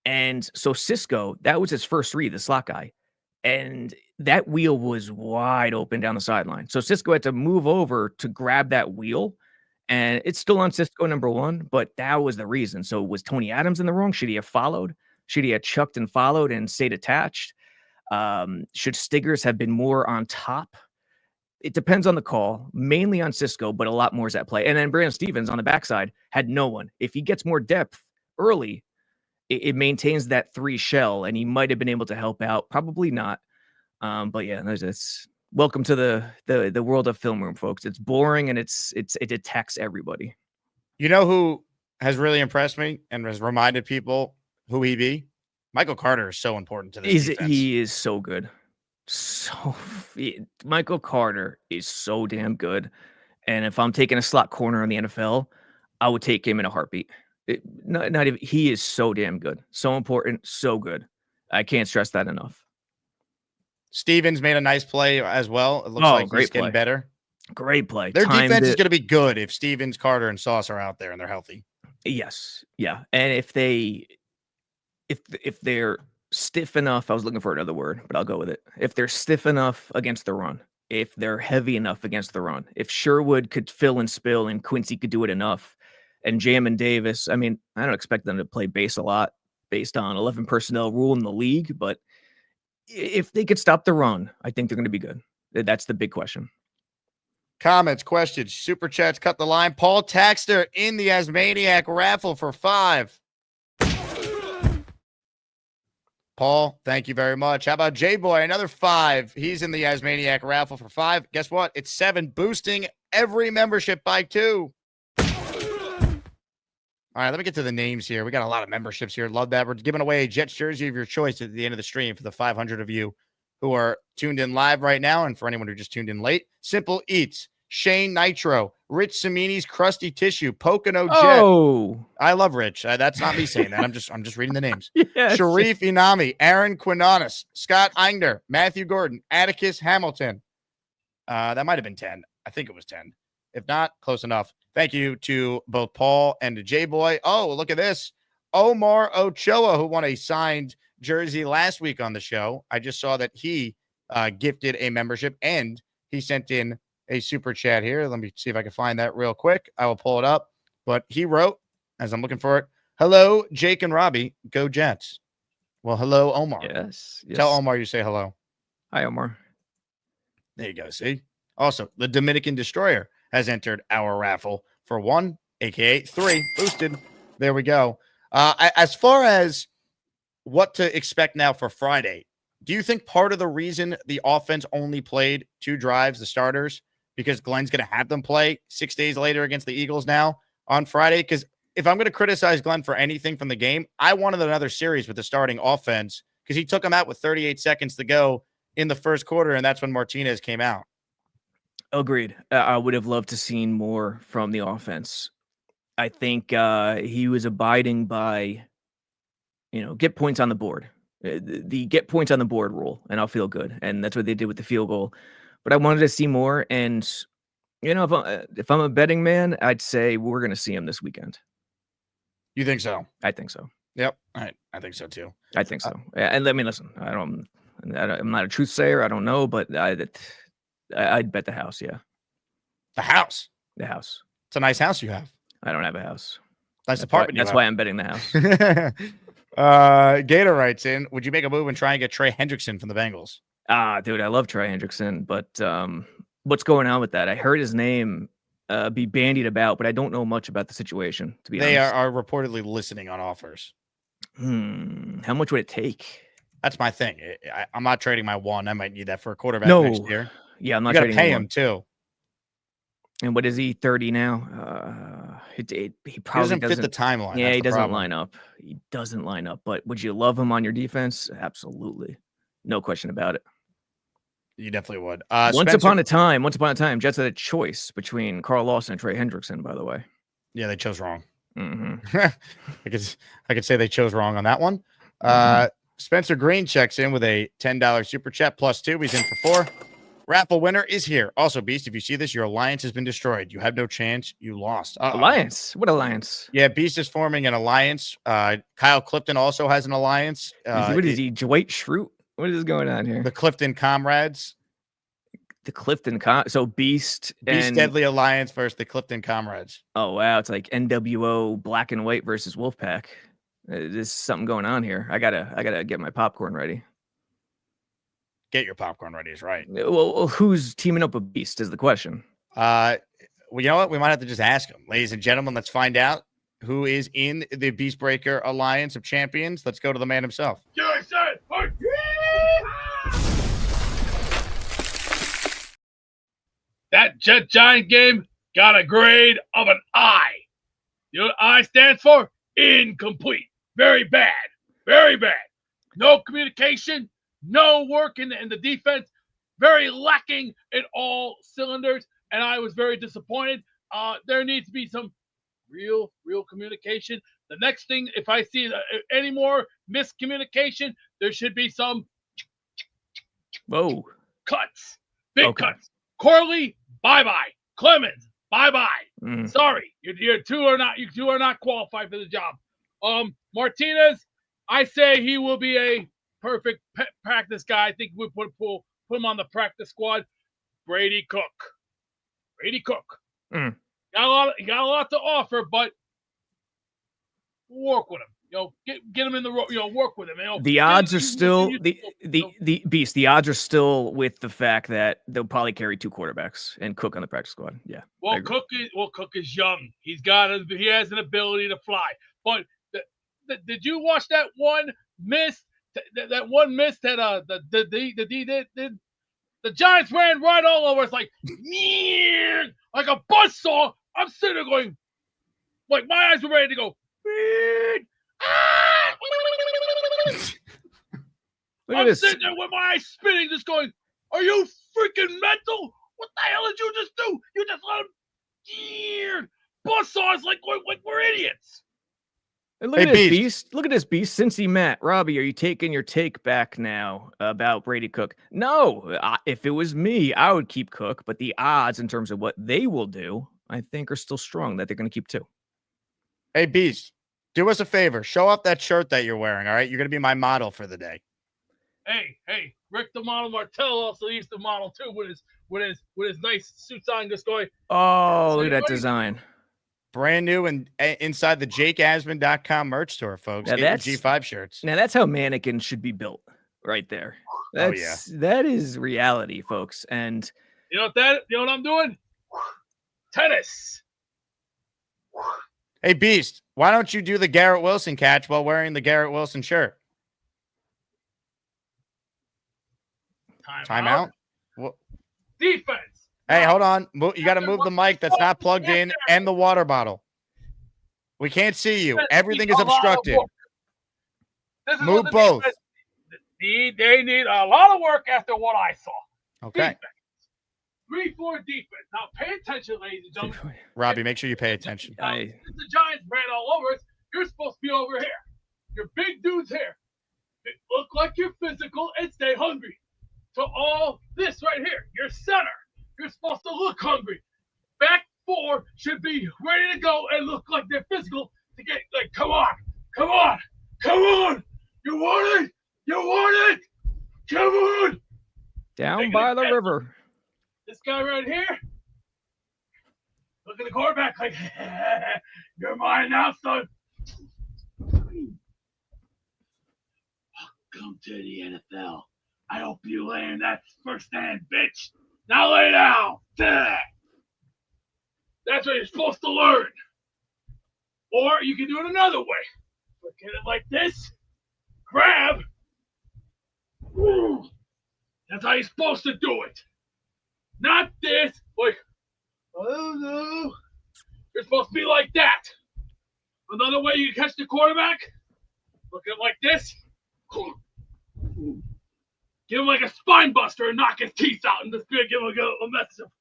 And so Cisco, that was his first read, the slot guy. And that wheel was wide open down the sideline. So Cisco had to move over to grab that wheel. And it's still on Cisco number 1, but that was the reason. So was Tony Adams in the wrong? Should he have followed? Should he have chucked and followed and stayed attached? Should Stiggers have been more on top? It depends on the call, mainly on Cisco, but a lot more is at play. And then Brandon Stevens on the backside had no one. If he gets more depth early, it maintains that 3 shell, and he might have been able to help out. Probably not. But yeah, it's welcome to the world of film room, folks. It's boring and it attacks everybody. You know who has really impressed me and has reminded people who he be? Michael Carter is so important to this defense. He is so good. Michael Carter is so damn good. And if I'm taking a slot corner in the NFL, I would take him in a heartbeat. Not even, he is so damn good. So important, so good. I can't stress that enough. Stevens made a nice play as well. It looks like he's getting better. Great play. Their defense is going to be good if Stevens, Carter, and Sauce are out there and they're healthy. Yes. Yeah. And if they're stiff enough, I was looking for another word, but I'll go with it. If they're stiff enough against the run, if they're heavy enough against the run, if Sherwood could fill and spill and Quincy could do it enough, and Jamin Davis, I mean, I don't expect them to play base a lot based on 11 personnel rule in the league, but if they could stop the run, I think they're going to be good. That's the big question. Comments, questions, super chats, cut the line. Paul Taxter in the Asmaniac raffle for 5. Paul, thank you very much. How about J-Boy? Another 5. He's in the Asmaniac raffle for 5. Guess what? It's 7, boosting every membership by 2. All right, let me get to the names here. We got a lot of memberships here. Love that. We're giving away a Jets jersey of your choice at the end of the stream for the 500 of you who are tuned in live right now. And for anyone who just tuned in late, Simple Eats, Shane Nitro, Rich Samini's Crusty Tissue, Pocono Jet. Oh, I love Rich. That's not me saying that. I'm just reading the names. yes. Sharif Inami, Aaron Quinones, Scott Einder, Matthew Gordon, Atticus Hamilton. That might have been 10. I think it was 10. If not, close enough. Thank you to both Paul and to J-Boy. Oh, look at this. Omar Ochoa, who won a signed jersey last week on the show. I just saw that he gifted a membership and he sent in a super chat here. Let me see if I can find that real quick. I will pull it up. But he wrote, as I'm looking for it, hello, Jake and Robby. Go Jets. Well, hello, Omar. Yes. Tell Omar you say hello. Hi, Omar. There you go. See? Also, the Dominican Destroyer has entered our raffle for 1, aka 3, boosted. There we go. As far as what to expect now for Friday, do you think part of the reason the offense only played 2 drives, the starters, because Glenn's going to have them play 6 days later against the Eagles now on Friday? Because if I'm going to criticize Glenn for anything from the game, I wanted another series with the starting offense because he took them out with 38 seconds to go in the first quarter, and that's when Martinez came out. Agreed. I would have loved to seen more from the offense. I think he was abiding by, get points on the board. The get points on the board rule, and I'll feel good. And that's what they did with the field goal. But I wanted to see more. And, if I'm a betting man, I'd say we're going to see him this weekend. You think so? I think so. Yep. All right. I think so, too. I think so. And let me listen. I'm not a truth sayer. I don't know, but I'd bet the house. Yeah, The house. the house. It's a nice house you have. I don't have a house. Nice apartment. That's why I'm betting the house. Gator writes in, would you make a move and try and get Trey Hendrickson from the Bengals? Dude, I love Trey Hendrickson, but what's going on with that? I heard his name be bandied about, but I don't know much about the situation, to be honest. They are reportedly listening on offers. How much would it take? That's my thing. I'm not trading my one. I might need that for a quarterback No. next year. Yeah, I'm You not got to trading pay him him too. And what is he? 30 now? He He probably doesn't fit the timeline. Yeah, That's he the doesn't problem. line up. He doesn't line up. But would you love him on your defense? Absolutely, no question about it. You definitely would. Once upon a time, Jets had a choice between Carl Lawson and Trey Hendrickson. By the way, Yeah, they chose wrong. mm-hmm. I could say they chose wrong on that one. Spencer Green checks in with a $10 super chat +2. He's in for 4. Raffle winner is here. Also, Beast, if you see this, your alliance has been destroyed. You have no chance. You lost. Alliance? What alliance? Yeah, Beast is forming an alliance. Kyle Clifton also has an alliance. What is he? Dwight Schrute? What is going on here? The Clifton Comrades. The Clifton so Beast and Deadly Alliance versus the Clifton Comrades. Oh wow, it's like NWO Black and White versus Wolfpack. There's something going on here. I gotta get my popcorn ready. Get your popcorn ready is right. Well, who's teaming up with Beast is the question. Well, you know what? We might have to just ask him. Ladies and gentlemen, let's find out who is in the Beast Breaker Alliance of Champions. Let's go to the man himself. That Jet Giant game got a grade of an I. You know what I stands for? Incomplete. Very bad. Very bad. No communication. No work in the defense. Very lacking in all cylinders. And I was very disappointed. There needs to be some real communication. The next thing, if I see any more miscommunication, there should be some cuts. Big cuts. Corley, bye-bye. Clemens, bye-bye. Sorry. You two are not qualified for the job. Martinez, I say he will be a perfect practice guy. I think we put him on the practice squad. Brady Cook. Got a lot to offer, but work with him. You know, get him in the work with him. You know, the odds are still the Beast. The odds are still with the fact that they'll probably carry 2 quarterbacks and Cook on the practice squad. Yeah. Well, Cook is young. He has an ability to fly. But did you watch that one miss? That one miss that the Giants ran right all over us like a buzzsaw. I'm sitting there going, like my eyes were ready to go. I'm sitting there with my eyes spinning, just going, "Are you freaking mental? What the hell did you just do? You just let him buzzsaw us like we're idiots." And look at this Beast. Look at this Beast. Cincy Matt, Robby, are you taking your take back now about Brady Cook? No. If it was me, I would keep Cook. But the odds in terms of what they will do, I think, are still strong that they're going to keep 2. Hey, Beast, do us a favor. Show off that shirt that you're wearing, all right? You're going to be my model for the day. Hey, Rick the Model Martell also used to model too with his nice suits on, just going. Oh, look at that design. Brand new and inside the JakeAsman.com merch store, folks. Now Get your G5 shirts. Now that's how mannequins should be built right there. That is reality, folks. And you know what I'm doing? Tennis. Hey, Beast, why don't you do the Garrett Wilson catch while wearing the Garrett Wilson shirt? Timeout? Defense. Hey, hold on. You got to move the mic that's not plugged in and the water bottle. We can't see you. Everything is obstructed. Move both. They need a lot of work after what I saw. Okay. Defense. 3-4 defense. Now pay attention, ladies and gentlemen. Robby, make sure you pay attention. Now, since the Giants ran all over us, you're supposed to be over here. Your big dude's here. Look like you're physical and stay hungry. So all this right here, your center. You're supposed to look hungry. Back 4 should be ready to go and look like they're physical to get like, come on. You want it? Come on. Down by the river. this guy right here. Look at the quarterback like, you're mine now, son. Welcome to the NFL. I hope you land that first stand, bitch. Now lay down. That's what you're supposed to learn. Or you can do it another way. Look at it like this. Grab. Woo. That's how you're supposed to do it. Not this. Like, oh no. You're supposed to be like that. Another way you catch the quarterback. Look at it like this. Give him like a spine buster and knock his teeth out and just give him a message of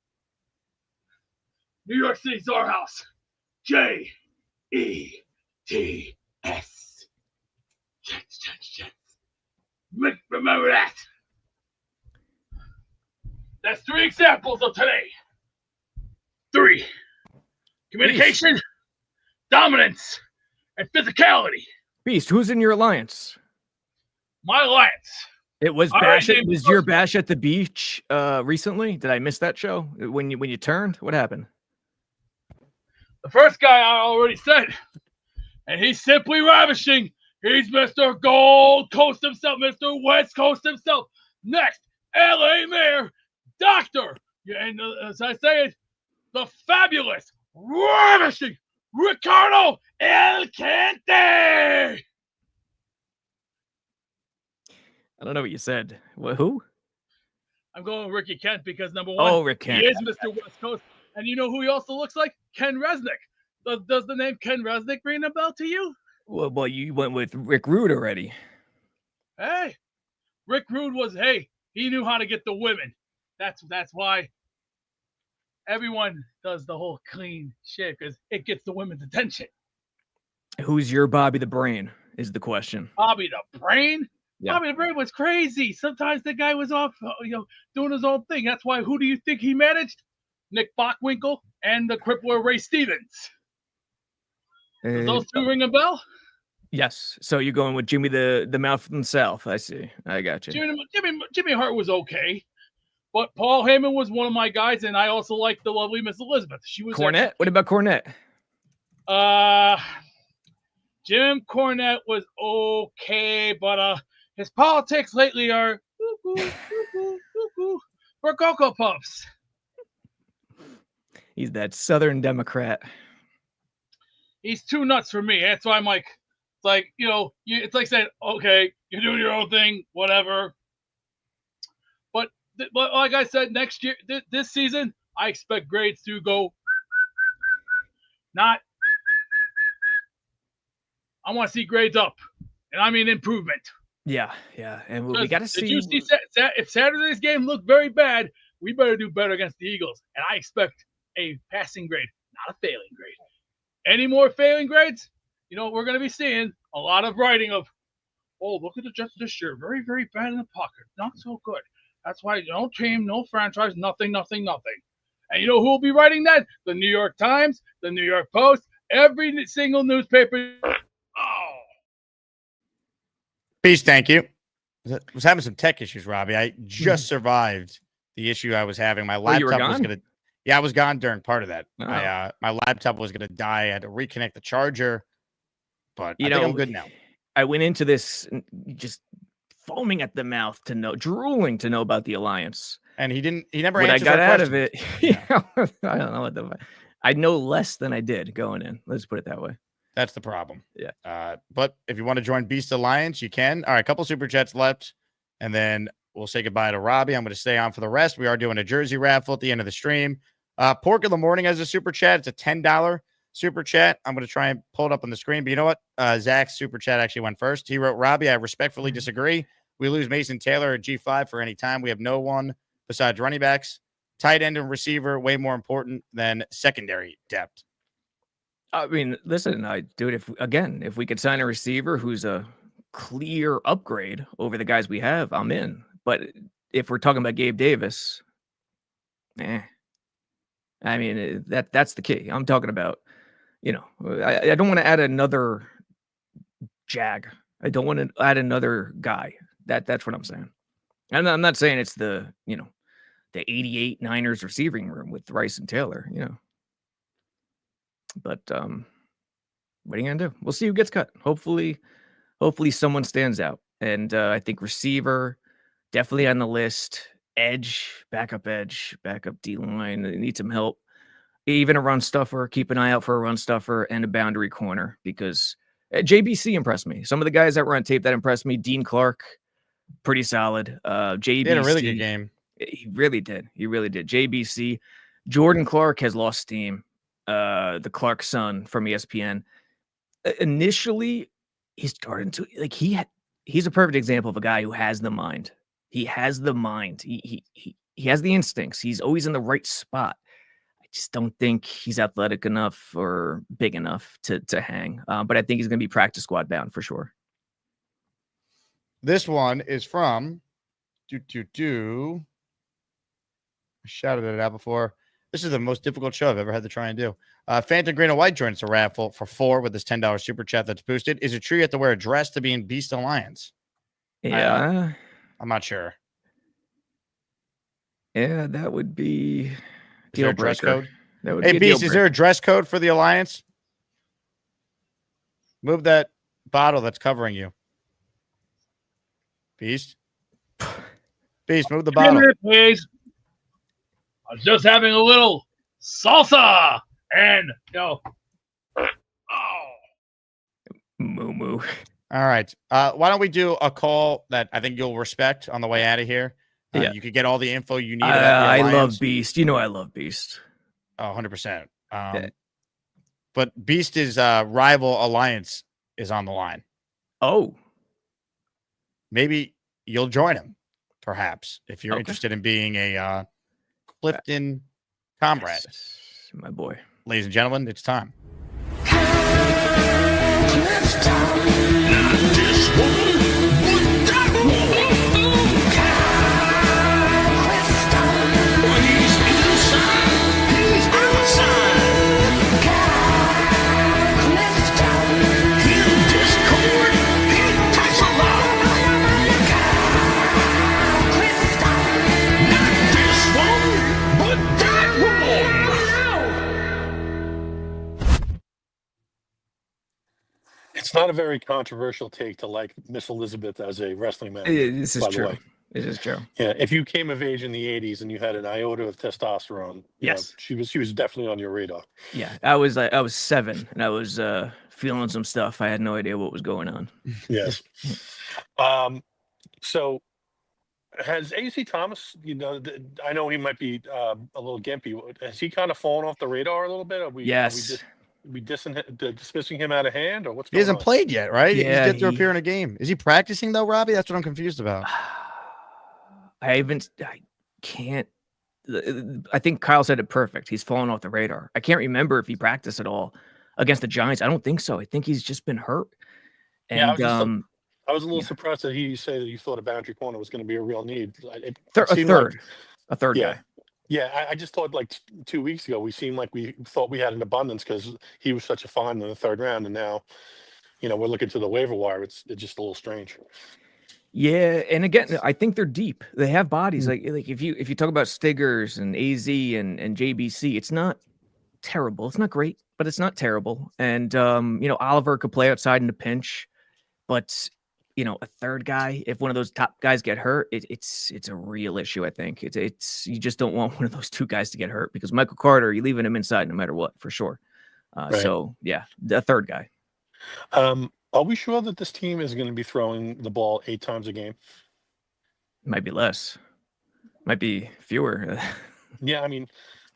New York City's our house. Jets. Jets. Remember that. That's 3 examples of today. 3. Communication, dominance, and physicality. Beast, who's in your alliance? My alliance. It was All Bash. right, Was your Bash at the beach recently? Did I miss that show when you turned? What happened? The first guy I already said, and he's simply ravishing. He's Mr. Gold Coast himself, Mr. West Coast himself. Next, LA Mayor, Doctor, and as I say it, the fabulous, ravishing Ricardo Alcante. I don't know what you said. Who? I'm going with Ricky Kent because number 1, oh, Rick Kent. he is Mr. West Coast. And you know who he also looks like? Ken Resnick. Does the name Ken Resnick ring a bell to you? Well, you went with Rick Rude already. Hey, Rick Rude he knew how to get the women. That's why everyone does the whole clean shit because it gets the women's attention. Who's your Bobby the Brain is the question. Bobby the Brain? Yeah. Bobby the Brain was crazy. Sometimes the guy was off, doing his own thing. That's why who do you think he managed? Nick Bockwinkel and the crippler Ray Stevens. Does those 2 ring a bell? Yes. So you're going with Jimmy the Mouth from the South. I see. I got you. Jimmy Hart was okay. But Paul Heyman was one of my guys, and I also liked the lovely Miss Elizabeth. She was Cornette? What about Cornette? Jim Cornette was okay, but his politics lately are for Cocoa Puffs. He's that Southern Democrat. He's too nuts for me. That's why I'm like, it's like, it's like saying, okay, you're doing your own thing, whatever. But like I said, next year, this season, I expect grades to go not. I want to see grades up, and I mean improvement. Yeah. And we got to see. Did you see if Saturday's game looked very bad, we better do better against the Eagles. And I expect a passing grade, not a failing grade. Any more failing grades? We're going to be seeing a lot of writing of, oh, look at the Jets this year. Very, very bad in the pocket. Not so good. That's why no team, no franchise, nothing. And you know who will be writing that? The New York Times, the New York Post, every single newspaper. Oh. Peace, thank you. I was having some tech issues, Robbie. I just survived the issue I was having. My laptop was going to... Yeah, I was gone during part of that. Oh. My laptop was going to die. I had to reconnect the charger, but I think I'm good now. I went into this just foaming at the mouth drooling to know about the alliance. And he never What I answered got our out of questions. it, I don't know I know less than I did going in. Let's put it that way. That's the problem. Yeah. But if you want to join Beast Alliance, you can. All right, a couple super chats left, and then we'll say goodbye to Robbie. I'm going to stay on for the rest. We are doing a jersey raffle at the end of the stream. Pork of the Morning has a super chat. It's a $10 super chat. I'm going to try and pull it up on the screen. But you know what? Zach's super chat actually went first. He wrote, Robbie, I respectfully disagree. We lose Mason Taylor at G5 for any time. We have no one besides running backs. Tight end and receiver, way more important than secondary depth. I mean, listen, dude, if we could sign a receiver who's a clear upgrade over the guys we have, I'm in. But if we're talking about Gabe Davis, I mean, that's the key. I'm talking about, I don't want to add another jag. I don't want to add another guy. That's what I'm saying. And I'm not saying it's the the 88 Niners receiving room with Rice and Taylor, But what are you gonna do? We'll see who gets cut. Hopefully someone stands out. And I think receiver definitely on the list. Backup D line. They need some help. Even a run stuffer. Keep an eye out for a run stuffer and a boundary corner because JBC impressed me. Some of the guys that were on tape that impressed me. Dean Clark, pretty solid. JBC He had a really good game. He really did. JBC. Jordan Clark has lost steam. The Clark son from ESPN. Initially, he's starting to he's a perfect example of a guy who has the mind. He has the mind. He has the instincts. He's always in the right spot. I just don't think he's athletic enough or big enough to hang. But I think he's going to be practice squad bound for sure. This one is from I shouted it out before. This is the most difficult show I've ever had to try and do. Phantom Green and White joins a raffle for 4 with this $10 super chat that's boosted. Is it true you have to wear a dress to be in Beast Alliance? Yeah. I'm not sure. Yeah, that would be Is there a dress code? That would Hey, be a Beast, deal is there a dress code for the Alliance? Move that bottle that's covering you. Beast? Beast, move the Give me a bottle. minute, please. I was just having a little salsa and, oh. Moo moo. All right. Why don't we do a call that I think you'll respect on the way out of here? Yeah. You could get all the info you need. About the I Alliance. love Beast. You know I love Beast. Oh, 100%. Yeah. But Beast's rival Alliance is on the line. Oh. Maybe you'll join him, perhaps, if you're Okay. interested in being a Clifton comrade. Yes, my boy. Ladies and gentlemen, it's time. It's not a very controversial take to like Miss Elizabeth as a wrestling man. This is by the true. way. This is true. Yeah, if you came of age in the '80s and you had an iota of testosterone, Yes. she was definitely on your radar. Yeah, I was 7 and I was feeling some stuff. I had no idea what was going on. Yes. So has AC Thomas? I know he might be a little gimpy. Has he kind of fallen off the radar a little bit? Are we dismissing him out of hand, or what's He going hasn't on? played yet, right? Yeah, He's yet to appear in a game. Is he practicing, though, Robbie? That's what I'm confused about. I can't. I think Kyle said it perfect. He's fallen off the radar. I can't remember if he practiced at all against the Giants. I don't think so. I think he's just been hurt. And Yeah, I was a little surprised that he said that you thought a boundary corner was going to be a real need. A third Yeah. guy. Yeah, I just thought like 2 weeks ago we seemed like we thought we had an abundance because he was such a find in the third round, and now, we're looking to the waiver wire. It's just a little strange. Yeah, and again, I think they're deep. They have bodies. Like if you talk about Stiggers and AZ and JBC, it's not terrible. It's not great, but it's not terrible. And Oliver could play outside in a pinch, but a third guy, if one of those top guys get hurt, it's a real issue. I think it's you just don't want one of those two guys to get hurt because Michael Carter, you're leaving him inside no matter what, for sure. Right. So yeah, the third guy. Are we sure that this team is going to be throwing the ball 8 times a game? Might be less, might be fewer. Yeah, I mean,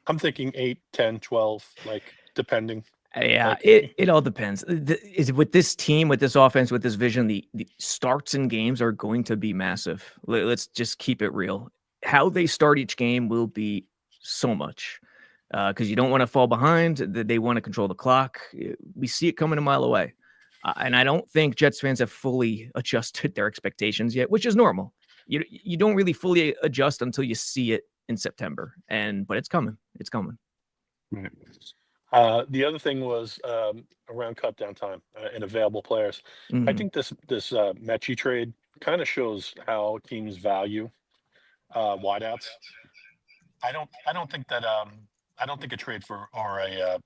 I'm thinking 8, 10, 12, like depending. Yeah, it all depends. With this team, with this offense, with this vision, the starts in games are going to be massive. Let's just keep it real. How they start each game will be so much because you don't want to fall behind. They want to control the clock. We see it coming a mile away. And I don't think Jets fans have fully adjusted their expectations yet, which is normal. You don't really fully adjust until you see it in September. But it's coming. It's coming. Right. The other thing was around cut down time and available players. Mhm. I think this Mechie trade kind of shows how teams value wideouts. I don't think that I don't think a trade for or a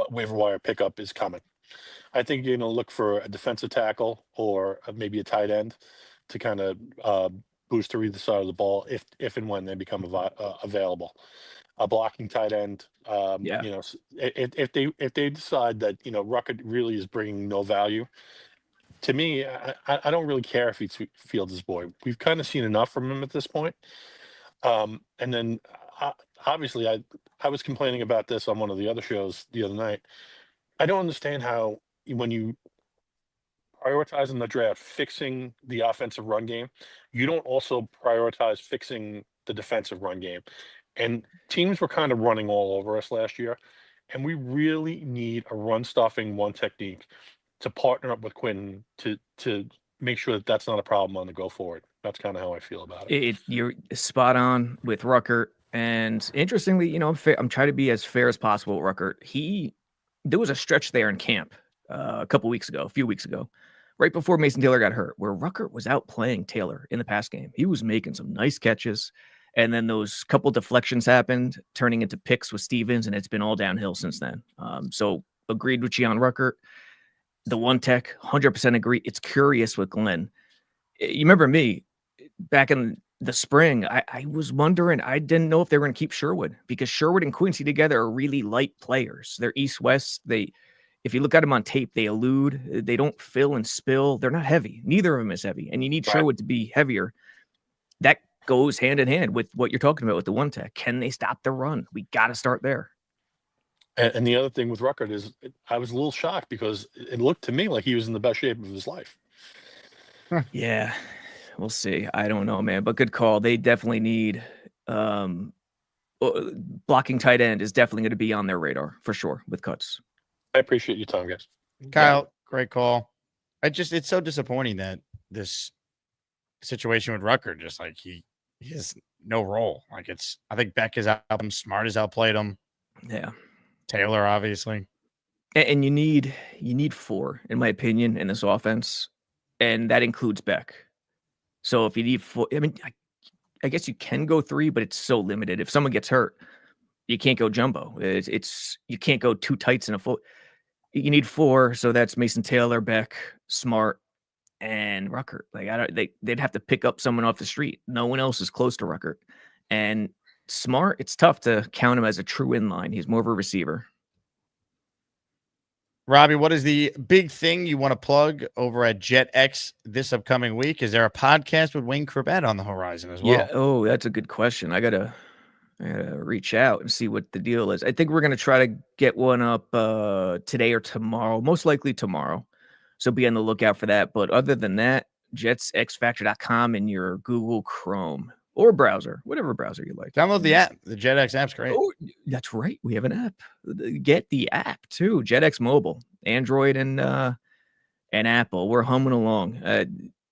waiver wire pickup is coming. I think you're going to look for a defensive tackle or maybe a tight end to kind of boost to either side of the ball if and when they become available. A blocking tight end, Yeah. you know, if they decide that Ruckert really is bringing no value to me, I don't really care if he's Fields' boy. We've kind of seen enough from him at this point. And then obviously, I was complaining about this on one of the other shows the other night. I don't understand how when you prioritize in the draft fixing the offensive run game, you don't also prioritize fixing the defensive run game. And teams were kind of running all over us last year, and we really need a run stuffing one technique to partner up with Quinn to make sure that that's not a problem on the go forward. That's kind of how I feel about it. You're spot on with Ruckert. And interestingly, I'm trying to be as fair as possible with Ruckert. There was a stretch there in camp a few weeks ago, right before Mason Taylor got hurt, where Ruckert was out playing Taylor in the pass game. He was making some nice catches. And then those couple deflections happened, turning into picks with Stevens, and it's been all downhill since then. So agreed with you on Ruckert. The one tech, 100% agree. It's curious with Glenn. You remember me back in the spring, I was wondering, I didn't know if they were going to keep Sherwood because Sherwood and Quincy together are really light players. They're east-west. If you look at them on tape, they elude. They don't fill and spill. They're not heavy. Neither of them is heavy. And you need Sherwood to be heavier. That goes hand in hand with what you're talking about with the one tech. Can they stop the run? We got to start there. And the other thing with Ruckert is I was a little shocked because it looked to me like he was in the best shape of his life. Yeah, we'll see. I don't know, man, but good call. They definitely need blocking tight end is definitely going to be on their radar for sure with cuts. I appreciate your time, guys. Kyle, great call. It's so disappointing that this situation with Ruckert, just like he has no role. Like I think Beck is out him, Smart has outplayed him. Yeah. Taylor, obviously. And you need 4, in my opinion, in this offense. And that includes Beck. So if you need 4, I mean, I guess you can go 3, but it's so limited. If someone gets hurt, you can't go jumbo. You can't go 2 tights in a full. You need 4, so that's Mason Taylor, Beck, Smart, and Ruckert. Like they'd have to pick up someone off the street. No one else is close to Ruckert. And Smart, it's tough to count him as a true inline. He's more of a receiver. Robbie, what is the big thing you want to plug over at JetX this upcoming week? Is there a podcast with Wayne Corbett on the horizon as well? Yeah. Oh, that's a good question. I gotta reach out and see what the deal is. I think we're gonna try to get one up today or tomorrow, most likely tomorrow. So be on the lookout for that. But other than that, jetsxfactor.com in your Google Chrome or browser, whatever browser you like. Download the app. The JetX app's great. Oh, that's right. We have an app. Get the app too. JetX Mobile, Android and Apple. We're humming along.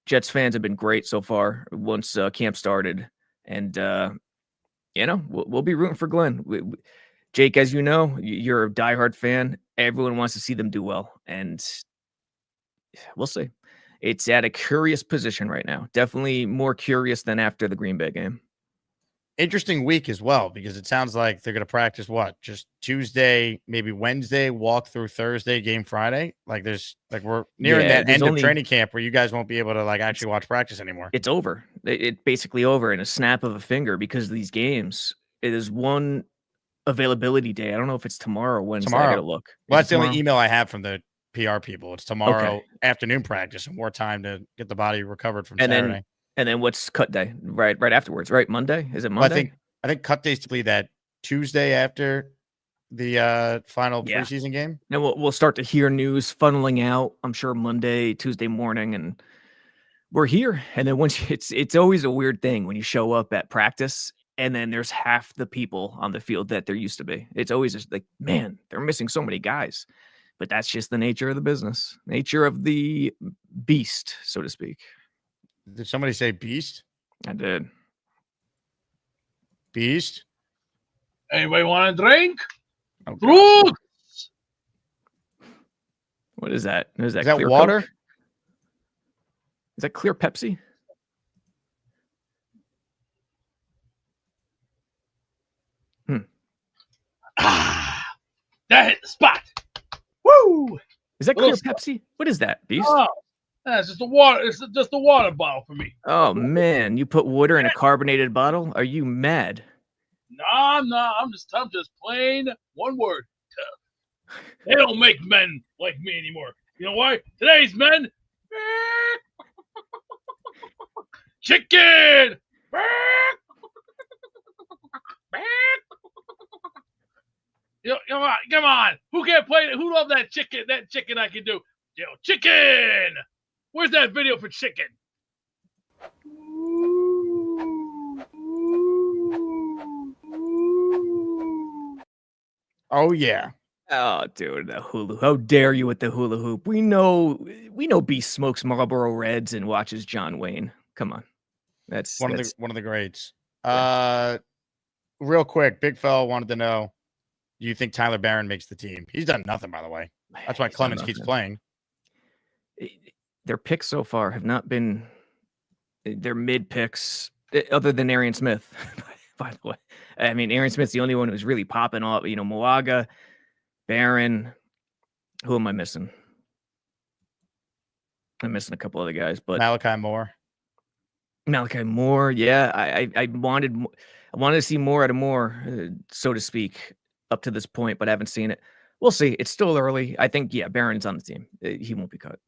Jets fans have been great so far once camp started, and we'll be rooting for Glenn. Jake, as you know, you're a diehard fan. Everyone wants to see them do well, and we'll see. It's at a curious position right now. Definitely more curious than after the Green Bay game. Interesting week as well, because it sounds like they're going to practice just Tuesday, maybe Wednesday, walk through Thursday, game Friday. We're nearing that end of training camp where you guys won't be able to actually watch practice anymore. It's over. It's basically over in a snap of a finger because of these games. It is one availability day. I don't know if it's tomorrow or Wednesday. I got to look. Well, that's the only email I have from the PR people. It's tomorrow afternoon practice and more time to get the body recovered from Saturday. And then what's cut day? Right afterwards, right? Monday? Is it Monday? Well, I think cut day's typically that Tuesday after the final preseason game. And we'll start to hear news funneling out, I'm sure Monday, Tuesday morning, and we're here. And then once it's always a weird thing when you show up at practice and then there's half the people on the field that there used to be. It's always just like, man, they're missing so many guys. But that's just the nature of the business, nature of the beast, so to speak. Did somebody say beast? I did. Beast? Anybody want a drink? Oh, Fruits! What is that? Is that clear water? Coke? Is that clear Pepsi? That hit the spot. Woo! Is that Little clear stuff. Pepsi? What is that, Beast? Oh, that's just a water. It's just a water bottle for me. Oh man, you put water in a carbonated bottle? Are you mad? Nah, I'm just plain one word. Tough. They don't make men like me anymore. You know why? Today's men. Chicken. Come on. Who can't play it? Who love that chicken? That chicken I can do. Chicken. Where's that video for chicken? Oh yeah. Oh, dude, the hula. How dare you with the hula hoop? We know Beast smokes Marlboro Reds and watches John Wayne. Come on. That's One of the greats. Yeah. Real quick, Big Fella wanted to know, do you think Tyler Barron makes the team? He's done nothing, by the way. That's why He's done Clemens keeps nothing. playing. Their picks so far have not been their mid picks, other than Arian Smith, by the way. I mean, Arian Smith's the only one who's really popping off. Moaga, Barron. Who am I missing? I'm missing a couple other guys, but Malachi Moore. Yeah, I wanted to see more out of Moore, so to speak, up to this point, but I haven't seen it. We'll see. It's still early. I think, yeah, Barron's on the team. He won't be cut.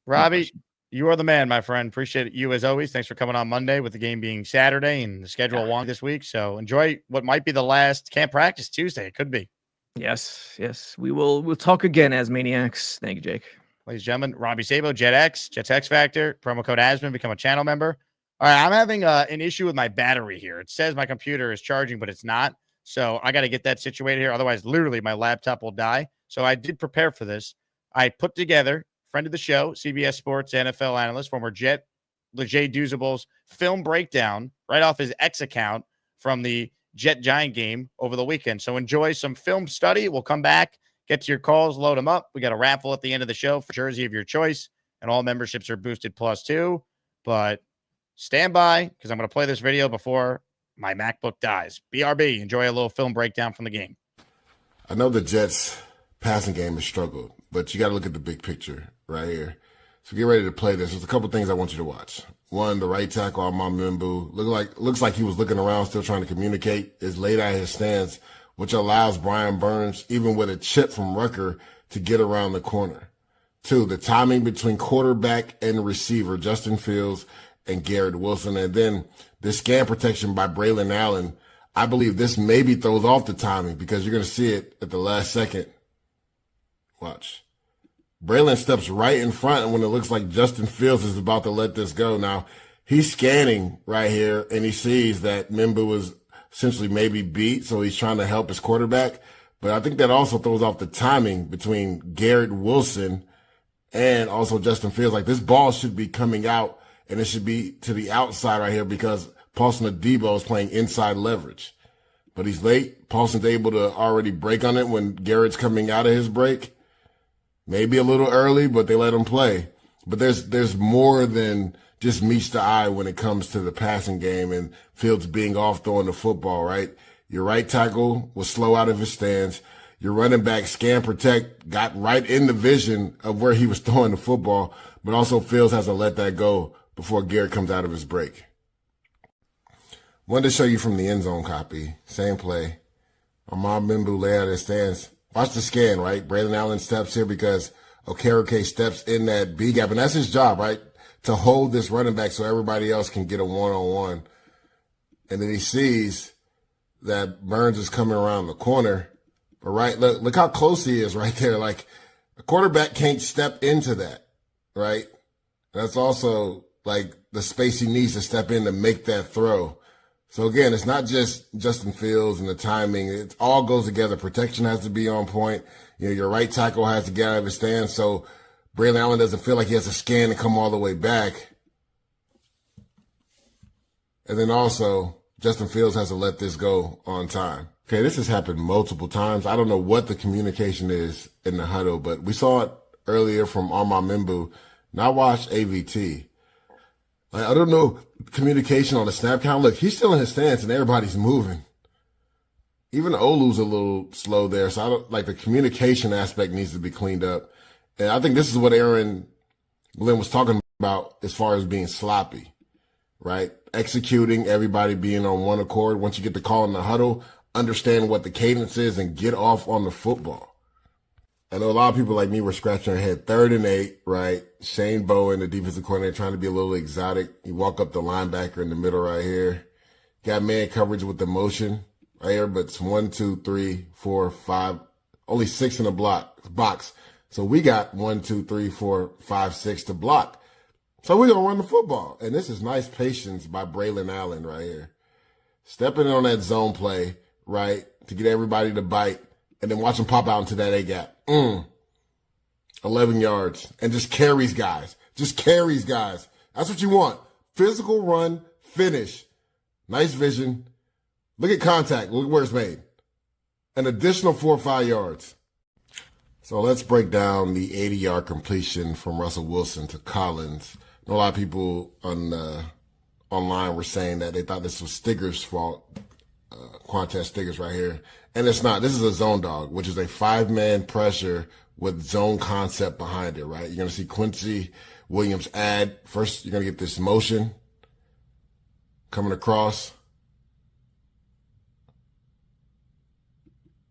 Robby, you are the man, my friend. Appreciate you as always. Thanks for coming on Monday with the game being Saturday and the schedule long this week. So enjoy what might be the last camp practice Tuesday. It could be. Yes. We'll talk again as maniacs. Thank you, Jake. Ladies and gentlemen, Robby Sabo, Jets X Factor, promo code Asman, become a channel member. All right, I'm having an issue with my battery here. It says my computer is charging, but it's not. So I got to get that situated here. Otherwise, literally, my laptop will die. So I did prepare for this. I put together, friend of the show, CBS Sports NFL analyst, former Jet, Leger Duzable's film breakdown right off his X account from the Jet Giant game over the weekend. So enjoy some film study. We'll come back, get to your calls, load them up. We got a raffle at the end of the show for jersey of your choice, and all memberships are boosted +2. But stand by, because I'm going to play this video before my MacBook dies. BRB, enjoy a little film breakdown from the game. I know the Jets' passing game has struggled, but you got to look at the big picture right here. So get ready to play this. There's a couple things I want you to watch. One, the right tackle, Armand Membu, looks like he was looking around, still trying to communicate, is laid out his stance, which allows Brian Burns, even with a chip from Rucker, to get around the corner. Two, the timing between quarterback and receiver, Justin Fields and Garrett Wilson. And then the scan protection by Braylon Allen. I believe this maybe throws off the timing because you're going to see it at the last second. Watch. Braylon steps right in front, and when it looks like Justin Fields is about to let this go. Now, he's scanning right here, and he sees that Membu was essentially maybe beat, so he's trying to help his quarterback. But I think that also throws off the timing between Garrett Wilson and also Justin Fields. Like, this ball should be coming out, and it should be to the outside right here because Paulson Adebo is playing inside leverage. But he's late. Paulson's able to already break on it when Garrett's coming out of his break. Maybe a little early, but they let him play. But there's more than just meets the eye when it comes to the passing game and Fields being off throwing the football, right? Your right tackle was slow out of his stance. Your running back, scan protect, got right in the vision of where he was throwing the football, but also Fields has to let that go before Garrett comes out of his break. Wanted to show you from the end zone copy. Same play. Armand Membu lay out his stance. Watch the scan, right? Braylon Allen steps here because Okereke steps in that B gap, and that's his job, right? To hold this running back so everybody else can get a one-on-one. And then he sees that Burns is coming around the corner. But right, look how close he is right there. Like, a quarterback can't step into that, right? That's also like the space he needs to step in to make that throw. So again, it's not just Justin Fields and the timing. It all goes together. Protection has to be on point. Your right tackle has to get out of his stance. So Braylon Allen doesn't feel like he has to scan and come all the way back. And then also Justin Fields has to let this go on time. Okay, this has happened multiple times. I don't know what the communication is in the huddle, but we saw it earlier from Armand Membu. Now watch AVT. I don't know communication on the snap count. Look, he's still in his stance and everybody's moving. Even Olu's a little slow there. So I don't like the communication aspect needs to be cleaned up. And I think this is what Aaron Glenn was talking about as far as being sloppy, right? Executing, everybody being on one accord. Once you get the call in the huddle, understand what the cadence is and get off on the football. I know a lot of people like me were scratching their head. 3rd and 8, right? Shane Bowen, the defensive coordinator, trying to be a little exotic. You walk up the linebacker in the middle right here. Got man coverage with the motion right here, but it's 1, 2, 3, 4, 5, only 6 in the box. So we got 1, 2, 3, 4, 5, 6 to block. So we're going to run the football. And this is nice patience by Braylon Allen right here. Stepping in on that zone play, right, to get everybody to bite, and then watch them pop out into that A-gap. 11 yards. And just carries guys. Just carries guys. That's what you want. Physical run, finish. Nice vision. Look at contact. Look where it's made. An additional 4 or 5 yards. So let's break down the 80-yard completion from Russell Wilson to Collins. I know a lot of people online were saying that they thought this was Stigger's fault. Quantez Stiggers right here. And it's not. This is a zone dog, which is a 5-man pressure with zone concept behind it, right? You're going to see Quincy Williams add. First, you're going to get this motion coming across.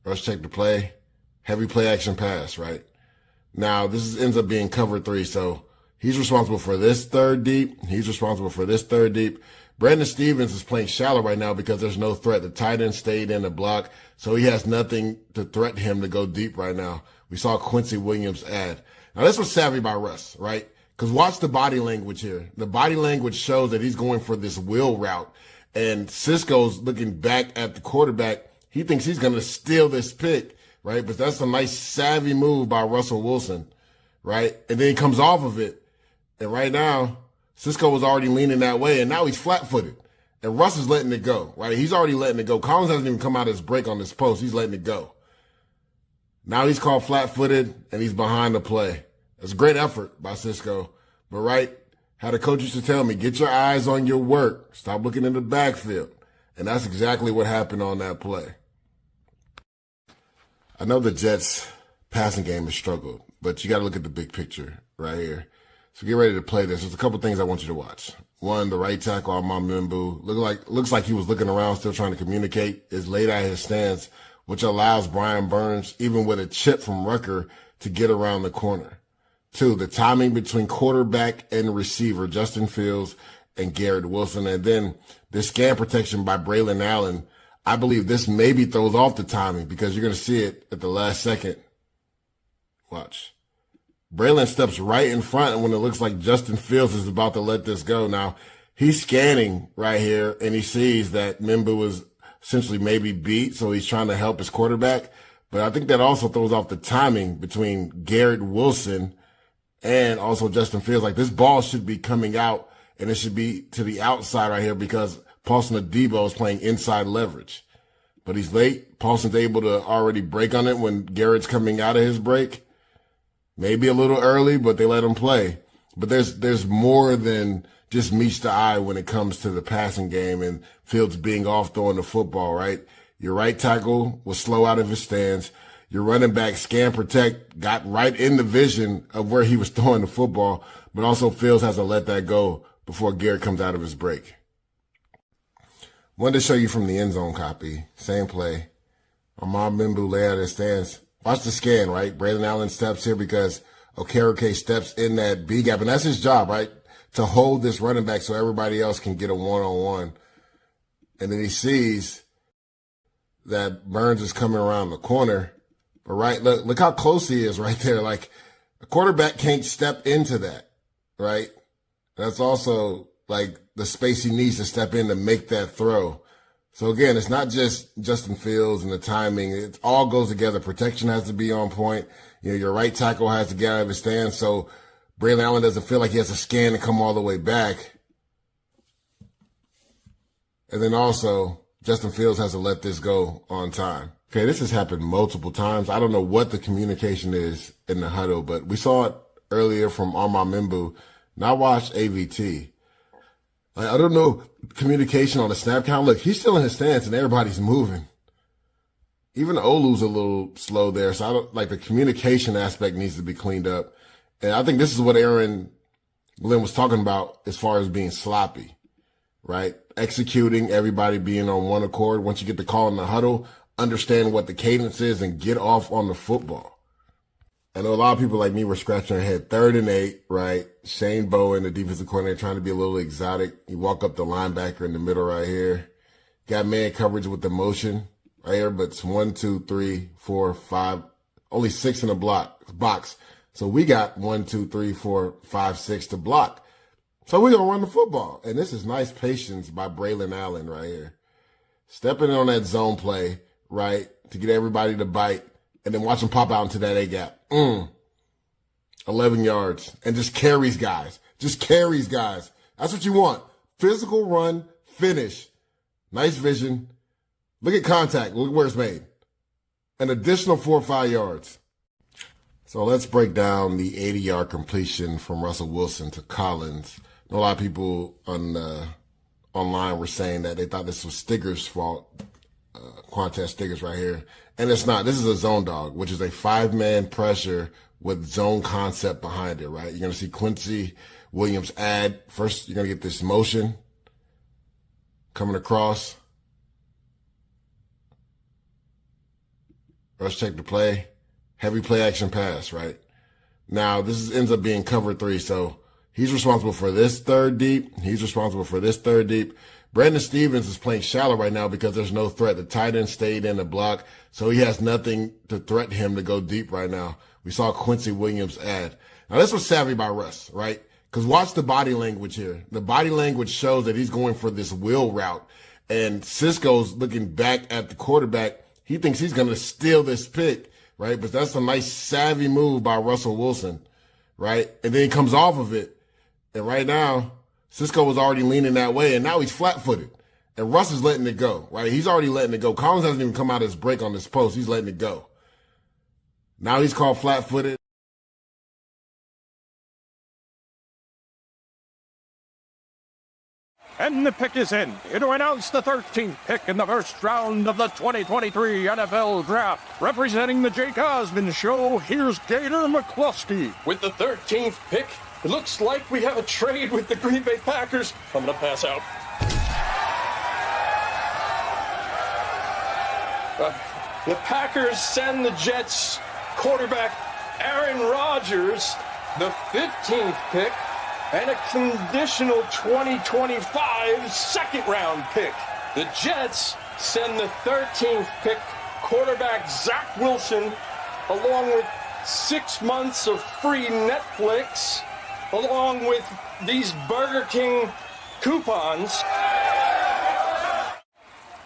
Rush check the play. Heavy play action pass, right? Now, ends up being cover 3, so he's responsible for this 3rd deep. He's responsible for this 3rd deep. Brandon Stevens is playing shallow right now because there's no threat. The tight end stayed in the block, so he has nothing to threaten him to go deep right now. We saw Quincy Williams add. Now, this was savvy by Russ, right? Because watch the body language here. The body language shows that he's going for this wheel route, and Cisco's looking back at the quarterback. He thinks he's going to steal this pick, right? But that's a nice savvy move by Russell Wilson, right? And then he comes off of it, and right now, Cisco was already leaning that way, and now he's flat-footed. And Russ is letting it go, right? He's already letting it go. Collins hasn't even come out of his break on this post. He's letting it go. Now he's called flat-footed, and he's behind the play. It's a great effort by Cisco. But, right, how the coach used to tell me, get your eyes on your work. Stop looking in the backfield. And that's exactly what happened on that play. I know the Jets' passing game has struggled, but you got to look at the big picture right here. So get ready to play this. There's a couple things I want you to watch. One, the right tackle, Asman looks like he was looking around, still trying to communicate, is laid out his stance, which allows Brian Burns, even with a chip from Rucker, to get around the corner. 2, the timing between quarterback and receiver, Justin Fields and Garrett Wilson. And then the scan protection by Braylon Allen. I believe this maybe throws off the timing because you're going to see it at the last second. Watch. Braylon steps right in front, and when it looks like Justin Fields is about to let this go. Now, he's scanning right here, and he sees that Mimbu was essentially maybe beat, so he's trying to help his quarterback. But I think that also throws off the timing between Garrett Wilson and also Justin Fields. Like, this ball should be coming out, and it should be to the outside right here because Paulson Adebo is playing inside leverage. But he's late. Paulson's able to already break on it when Garrett's coming out of his break. Maybe a little early, but they let him play. But there's more than just meets the eye when it comes to the passing game and Fields being off throwing the football, right? Your right tackle was slow out of his stance. Your running back scan protect got right in the vision of where he was throwing the football, but also Fields has to let that go before Garrett comes out of his break. Wanted to show you from the end zone copy. Same play. Ahmad Mimbu lay out his stance. Watch the scan, right? Braylon Allen steps here because Okereke steps in that B gap, and that's his job, right? To hold this running back so everybody else can get a one-on-one. And then he sees that Burns is coming around the corner. But right, look how close he is right there. Like, a quarterback can't step into that, right? That's also like the space he needs to step in to make that throw. So again, it's not just Justin Fields and the timing. It all goes together. Protection has to be on point. You know, your right tackle has to get out of his stance. So Braylon Allen doesn't feel like he has to scan and come all the way back. And then also Justin Fields has to let this go on time. Okay, this has happened multiple times. I don't know what the communication is in the huddle, but we saw it earlier from Ahmad Mimbu. Now watch AVT. I don't know communication on the snap count. Look, he's still in his stance and everybody's moving. Even Olu's a little slow there. So I don't like the communication aspect needs to be cleaned up. And I think this is what Aaron Glenn was talking about as far as being sloppy, right? Executing, everybody being on one accord. Once you get the call in the huddle, understand what the cadence is and get off on the football. I know a lot of people like me were scratching their head. 3rd and 8, right? Shane Bowen, the defensive coordinator, trying to be a little exotic. You walk up the linebacker in the middle right here. Got man coverage with the motion right here, but it's 1, 2, 3, 4, 5, only 6 in the box. So we got 1, 2, 3, 4, 5, 6 to block. So we're going to run the football. And this is nice patience by Braylon Allen right here. Stepping in on that zone play, right, to get everybody to bite, and then watch them pop out into that A-gap. 11 yards. And just carries guys. Just carries guys. That's what you want. Physical run, finish. Nice vision. Look at contact. Look where it's made. An additional 4 or 5 yards. So let's break down the 80-yard completion from Russell Wilson to Collins. I know a lot of people online were saying that they thought this was Stigger's fault. Quantez Stiggers right here. And it's not. This is a zone dog, which is a 5-man pressure with zone concept behind it, right? You're going to see Quincy Williams add. First, you're going to get this motion coming across. Rush check the play. Heavy play action pass, right? Now, ends up being cover 3, so he's responsible for this 3rd deep. He's responsible for this 3rd deep. Brandon Stevens is playing shallow right now because there's no threat. The tight end stayed in the block, so he has nothing to threaten him to go deep right now. We saw Quincy Williams add. Now, this was savvy by Russ, right? Because watch the body language here. The body language shows that he's going for this wheel route, and Cisco's looking back at the quarterback. He thinks he's going to steal this pick, right? But that's a nice savvy move by Russell Wilson, right? And then he comes off of it, and right now, Cisco was already leaning that way, and now he's flat-footed. And Russ is letting it go, right? He's already letting it go. Collins hasn't even come out of his break on this post. He's letting it go. Now he's called flat-footed. And the pick is in. To announce the 13th pick in the first round of the 2023 NFL Draft. Representing the Jake Asman Show, here's Gator McCluskey. With the 13th pick, it looks like we have a trade with the Green Bay Packers. I'm going to pass out. The Packers send the Jets quarterback Aaron Rodgers the 15th pick and a conditional 2025 second-round pick. The Jets send the 13th pick quarterback Zach Wilson along with 6 months of free Netflix along with these Burger King coupons.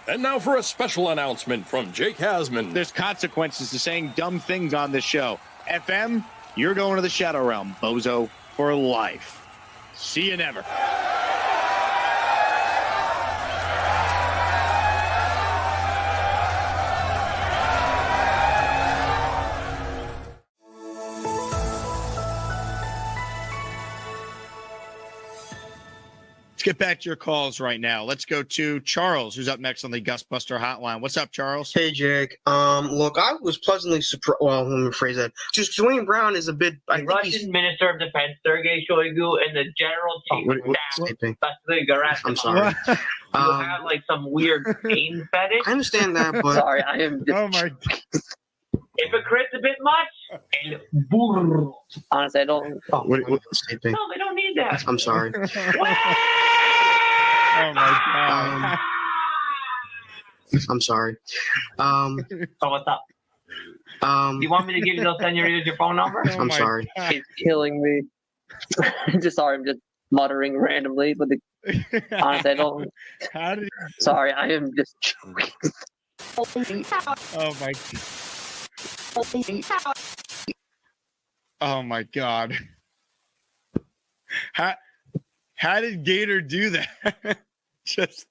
And now for a special announcement from Jake Asman. There's consequences to saying dumb things on this show. FM, you're going to the Shadow Realm, bozo, for life. See you never. Let's get back to your calls right now. Let's go to Charles, who's up next on the Gusbuster Hotline. What's up, Charles? Hey, Jake. Look, I was pleasantly surprised. Well, let me rephrase that. Just Dwayne Brown is a bit. The Russian Minister of Defense, Sergei Shoigu, and the General Chief of Staff, Vasily Gerasimov. I'm sorry. You have like some weird pain fetish. I understand that, but sorry, I am. Just... Oh my! Hypocrite's a bit much. And honestly, I don't. Oh, what, no, they don't need that. I'm sorry. Oh my God! I'm sorry. So what's up? You want me to give you those senoritas your phone number? I'm sorry. It's killing me. Just sorry, I'm just muttering randomly, but honestly, I don't. Sorry, I am just choking. Oh my! Oh my God! How did Gator do that? Just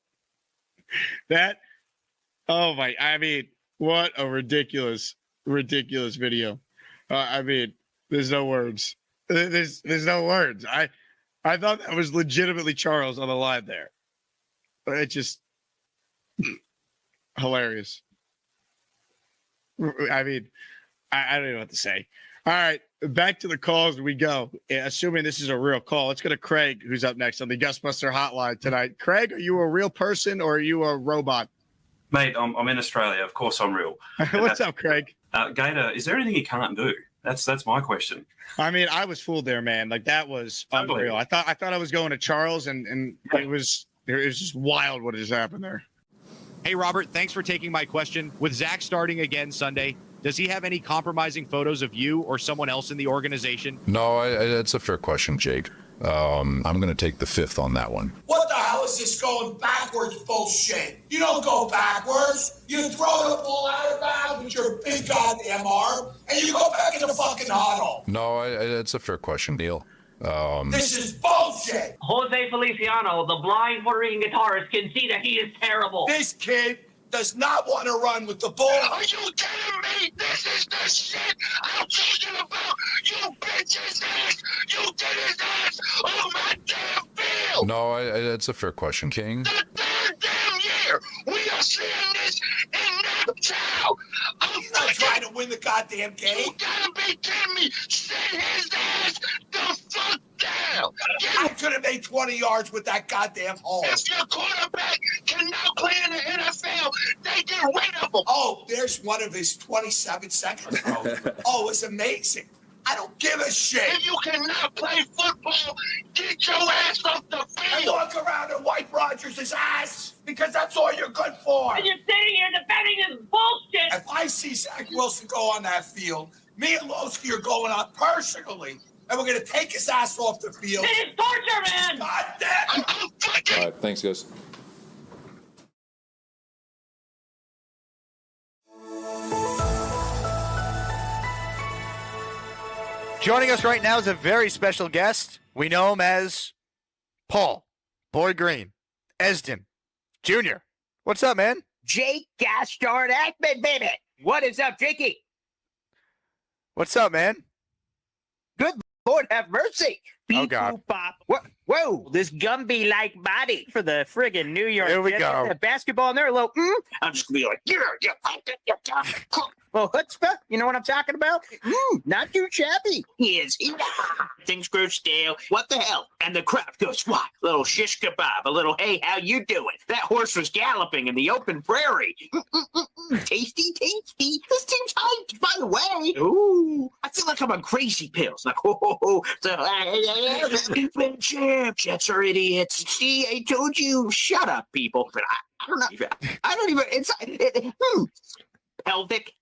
that. Oh my! I mean, what a ridiculous video. I mean, there's no words. There's no words. I thought that was legitimately Charles on the line there. It just hilarious. I mean, I don't know what to say. All right, back to the calls we go. Assuming this is a real call, let's go to Craig, who's up next on the Gustbuster Hotline tonight. Craig, are you a real person or are you a robot? Mate, I'm in Australia. Of course I'm real. What's up, Craig? Gator, is there anything you can't do? That's my question. I mean, I was fooled there, man. Like, that was unreal. I thought I was going to Charles, and it was just wild what just happened there. Hey, Robert, thanks for taking my question. With Zach starting again Sunday, does he have any compromising photos of you or someone else in the organization? No, that's a fair question, Jake. I'm going to take the fifth on that one. What the hell is this going backwards bullshit? You don't go backwards. You throw the ball out of bounds with your big goddamn arm, and you go back in the fucking huddle. No, that's a fair question, Neil. This is bullshit. Jose Feliciano, the blind Puerto Rican guitarist, can see that he is terrible. This kid does not want to run with the ball. Are you kidding me? This is the shit I'm talking about. You bitch's ass. You did his ass on my damn field. No, that's a fair question, King. The third damn year we are seeing this in Naptown. He's not trying to win the goddamn game. You gotta be kidding me. Sit his ass the fuck down. I could have made 20 yards with that goddamn hole. If your quarterback cannot play in the NFL, they get rid of him. Oh, there's one of his 27 seconds throws. Oh, it's amazing. I don't give a shit. If you cannot play football, get your ass off the field. And walk around and wipe Rodgers' ass, because that's all you're good for. And you're sitting here defending this bullshit. If I see Zach Wilson go on that field, me and Lowski are going out personally, and we're going to take his ass off the field. It is torture, man. God damn it. All right, thanks, guys. Joining us right now is a very special guest. We know him as Paul Boy Green Esden Jr. What's up, man? Jake Gosh darn Ackman, baby. What is up, Jakey? What's up, man? Good Lord have mercy. Oh, God. Bop. Whoa, this Gumby-like body for the friggin' New York Here we Jets. go. That basketball in there, a little, I'm just going to be like, yeah. Well, chutzpah, you know what I'm talking about? Not too shabby. Yes, things grow stale. What the hell? And the crowd goes, what? Little shish kebab, a little, hey, how you doing? That horse was galloping in the open prairie. Tasty, tasty. This team's hyped, by the way. Ooh, I feel like I'm on crazy pills. Like, so, champ, Jets are idiots. See, I told you. Shut up, people. But I don't even, it's, pelvic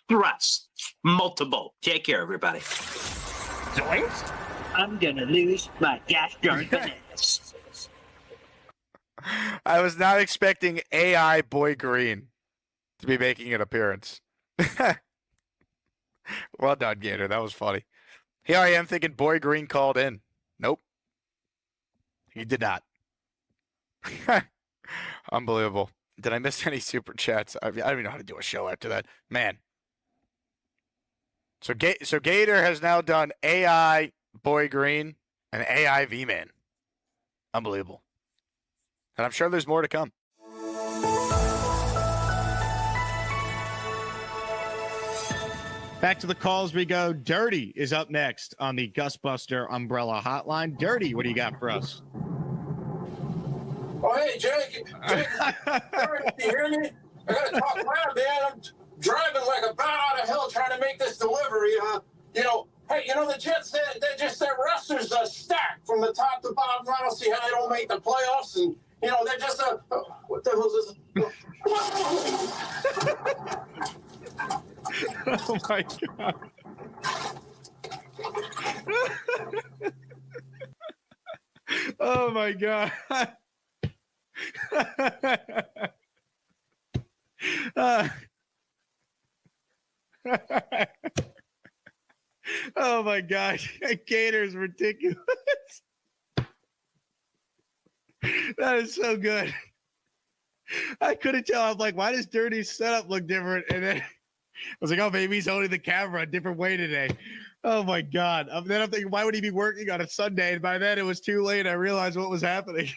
thrust. Multiple. Take care, everybody. Zoinks. I'm gonna lose my gosh darn bananas. I was not expecting AI Boy Green to be making an appearance. Well done, Gator. That was funny. Here I am thinking Boy Green called in. Nope. He did not. Unbelievable. Did I miss any super chats? I don't even know how to do a show after that. Man. So Gator has now done AI Boy Green and AI V-Man. Unbelievable. And I'm sure there's more to come. Back to the calls we go. Dirty is up next on the Gustbuster Umbrella Hotline. Dirty, what do you got for us? Oh, hey, Jake. Jake, you hear me? I got to talk loud, man. I'm driving like a bat out of hell trying to make this delivery. Hey, the Jets, their roster's stacked from the top to bottom. I don't see how they don't make the playoffs. And, they're just what the hell is this? Oh, my God. Oh, my God. Oh my gosh, Gator's ridiculous. That is so good. I couldn't tell. I'm like, why does Dirty's setup look different? And then I was like, oh, maybe he's holding the camera a different way today. Oh my God. Then I'm thinking, why would he be working on a Sunday? And by then it was too late. I realized what was happening.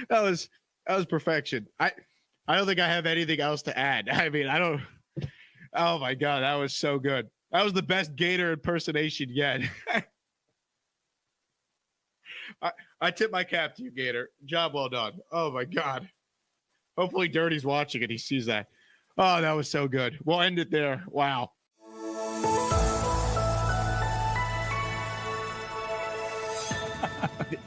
That was perfection. I don't think I have anything else to add. I mean, I don't. Oh my God, that was so good. That was the best Gator impersonation yet. I tip my cap to you, Gator. Job well done. Oh my God. Hopefully Dirty's watching and he sees that. Oh, that was so good. We'll end it there. Wow.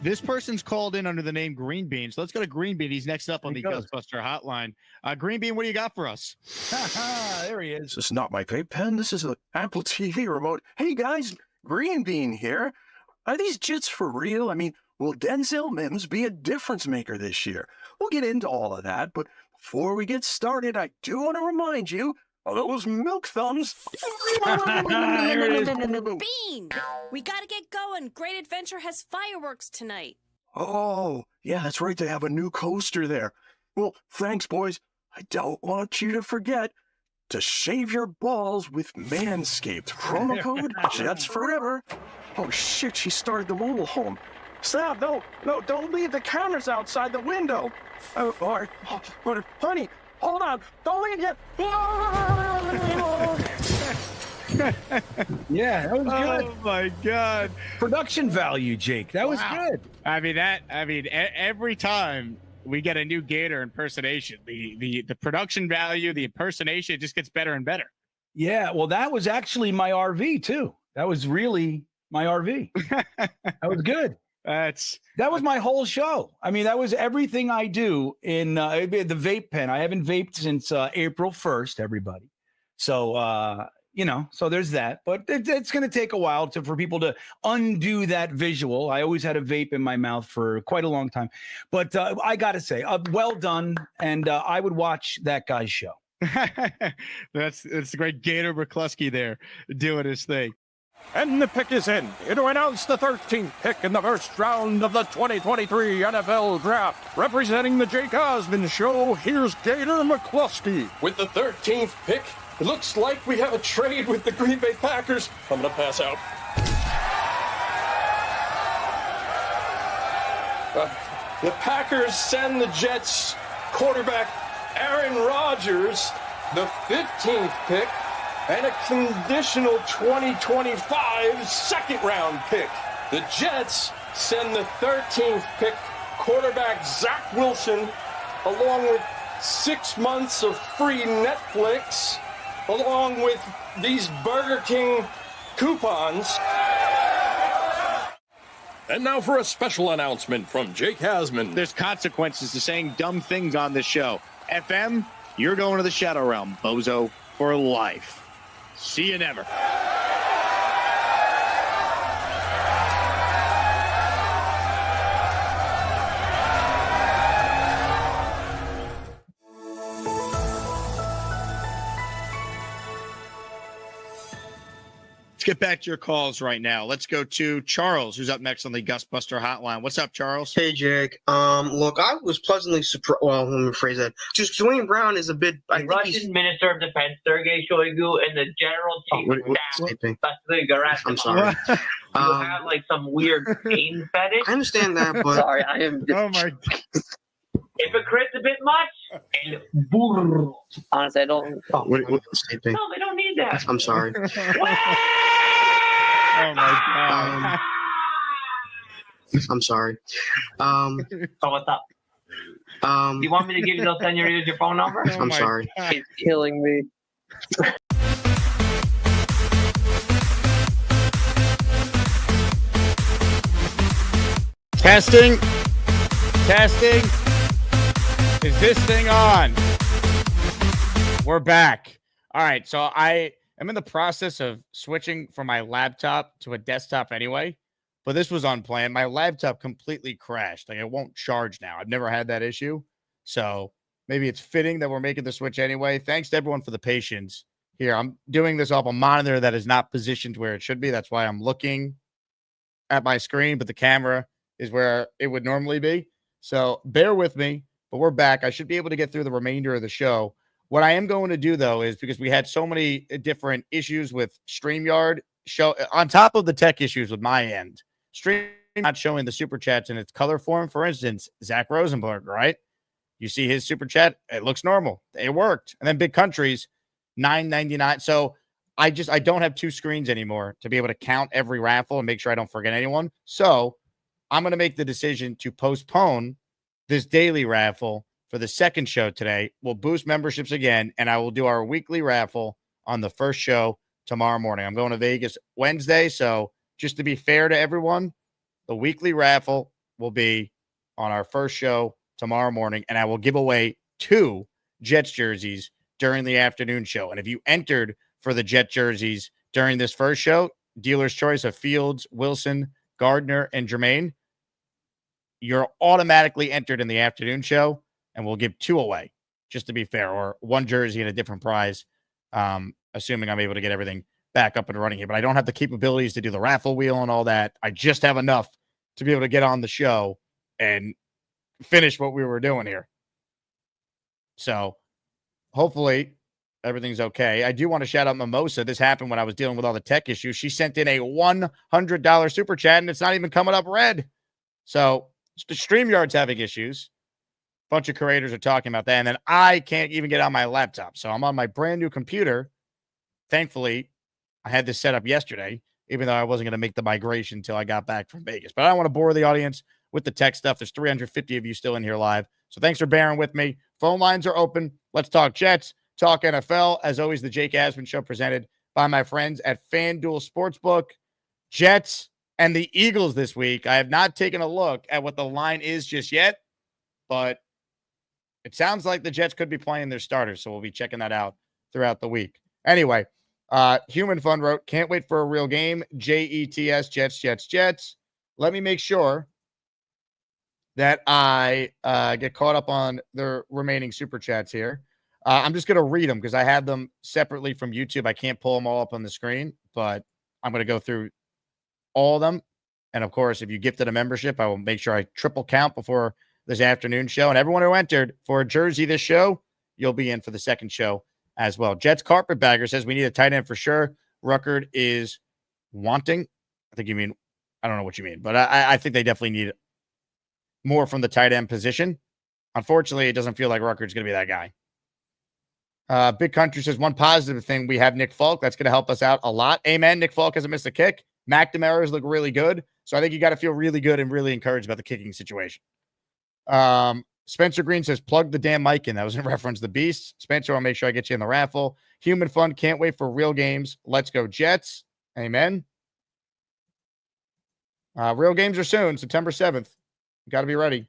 This person's called in under the name Green Bean. So let's go to Green Bean. He's next up on the Ghostbuster hotline. Green Bean, what do you got for us? There he is. This is not my vape pen. This is an Apple TV remote. Hey, guys. Green Bean here. Are these jits for real? I mean, will Denzel Mims be a difference maker this year? We'll get into all of that, but before we get started, I do want to remind you of those milk thumbs. Bean, we gotta get going. Great Adventure has fireworks tonight. Oh, yeah, that's right. They have a new coaster there. Well, thanks, boys. I don't want you to forget to shave your balls with Manscaped. Promo code Jets Forever. Oh, shit, she started the mobile home. Sab, no, don't leave the cameras outside the window. Oh, all right. Oh, honey, hold on. Don't leave yet. Yeah, that was good. Oh my God. Production value, Jake. That was good. I mean, every time we get a new Gator impersonation, the production value, the impersonation, it just gets better and better. Yeah, well, that was actually my RV, too. That was really my RV. That was good. That was my whole show. I mean, that was everything I do in the vape pen. I haven't vaped since April 1st, everybody. So, so there's that. But it's going to take a while for people to undo that visual. I always had a vape in my mouth for quite a long time. But I got to say, well done. And I would watch that guy's show. That's the great Gator McCluskey there doing his thing. And the pick is in. To announce the 13th pick in the first round of the 2023 NFL Draft. Representing the Jake Osmond Show, here's Gator McCluskey. With the 13th pick, it looks like we have a trade with the Green Bay Packers. I'm going to pass out. The Packers send the Jets quarterback Aaron Rodgers, the 15th pick, and a conditional 2025 second-round pick. The Jets send the 13th pick, quarterback Zach Wilson, along with 6 months of free Netflix, along with these Burger King coupons. And now for a special announcement from Jake Hasman. There's consequences to saying dumb things on this show. FM, you're going to the Shadow Realm, bozo, for life. See you never. Let's get back to your calls right now. Let's go to Charles, who's up next on the Ghostbuster hotline. What's up, Charles? Hey, Jake. Look, I was pleasantly surprised. Well, let me rephrase that. Just Dwayne Brown is a bit. The Russian Minister of Defense, Sergei Shoigu, and the General Chief of Staff, Vasily Gerasimov. I'm sorry. You have like some weird pain fetish. I understand that, but sorry, I am. Oh my. Hypocrite's a bit much. And burr. Honestly, I don't. Oh, what's taping? No, they don't need that. I'm sorry. Oh my God. I'm sorry. So what's up? You want me to give you those senoritas your phone number? I'm sorry. It's killing me. Testing. Is this thing on? We're back. All right. So I am in the process of switching from my laptop to a desktop anyway, but this was unplanned. My laptop completely crashed. Like, it won't charge now. I've never had that issue. So maybe it's fitting that we're making the switch anyway. Thanks to everyone for the patience here. I'm doing this off a monitor that is not positioned where it should be. That's why I'm looking at my screen, but the camera is where it would normally be. So bear with me, but we're back. I should be able to get through the remainder of the show. What I am going to do, though, is because we had so many different issues with StreamYard, on top of the tech issues with my end, Stream not showing the super chats in its color form. For instance, Zach Rosenberg, right? You see his super chat, it looks normal. It worked. And then Big Countries, $9.99. So I don't have 2 screens anymore to be able to count every raffle and make sure I don't forget anyone. So I'm going to make the decision to postpone this daily raffle for the second show today. We'll boost memberships again, and I will do our weekly raffle on the first show tomorrow morning. I'm going to Vegas Wednesday, so just to be fair to everyone, the weekly raffle will be on our first show tomorrow morning, and I will give away 2 Jets jerseys during the afternoon show. And if you entered for the Jet jerseys during this first show, dealer's choice of Fields, Wilson, Gardner, and Jermaine, you're automatically entered in the afternoon show, and we'll give 2 away, just to be fair, or 1 jersey and a different prize, assuming I'm able to get everything back up and running here. But I don't have the capabilities to do the raffle wheel and all that. I just have enough to be able to get on the show and finish what we were doing here. So hopefully everything's okay. I do want to shout out Mimosa. This happened when I was dealing with all the tech issues. She sent in a $100 super chat, and it's not even coming up red. So the StreamYard's having issues. A bunch of creators are talking about that. And then I can't even get on my laptop. So I'm on my brand new computer. Thankfully, I had this set up yesterday, even though I wasn't going to make the migration until I got back from Vegas. But I don't want to bore the audience with the tech stuff. There's 350 of you still in here live. So thanks for bearing with me. Phone lines are open. Let's talk Jets, talk NFL. As always, the Jake Asman Show presented by my friends at FanDuel Sportsbook. Jets and the Eagles this week. I have not taken a look at what the line is just yet, but it sounds like the Jets could be playing their starters, so we'll be checking that out throughout the week. Anyway, Human Fun wrote, can't wait for a real game. JETS, Jets, Jets, Jets. Let me make sure that I get caught up on the remaining super chats here. I'm just going to read them because I have them separately from YouTube. I can't pull them all up on the screen, but I'm going to go through all of them. And of course, if you gifted a membership, I will make sure I triple count before this afternoon show. And everyone who entered for a jersey this show, you'll be in for the second show as well. Jets Carpetbagger says we need a tight end for sure. Ruckert is wanting. I think you mean, I don't know what you mean, but I think they definitely need more from the tight end position. Unfortunately, it doesn't feel like Ruckert's going to be that guy. Big Country says one positive thing, we have Nick Falk. That's going to help us out a lot. Amen. Nick Falk hasn't missed a kick. McNamara's look really good. So I think you got to feel really good and really encouraged about the kicking situation. Spencer Green says, plug the damn mic in. That was in reference to the Beast. Spencer, I'll make sure I get you in the raffle. Human Fun, can't wait for real games. Let's go Jets. Amen. Real games are soon, September 7th. Got to be ready.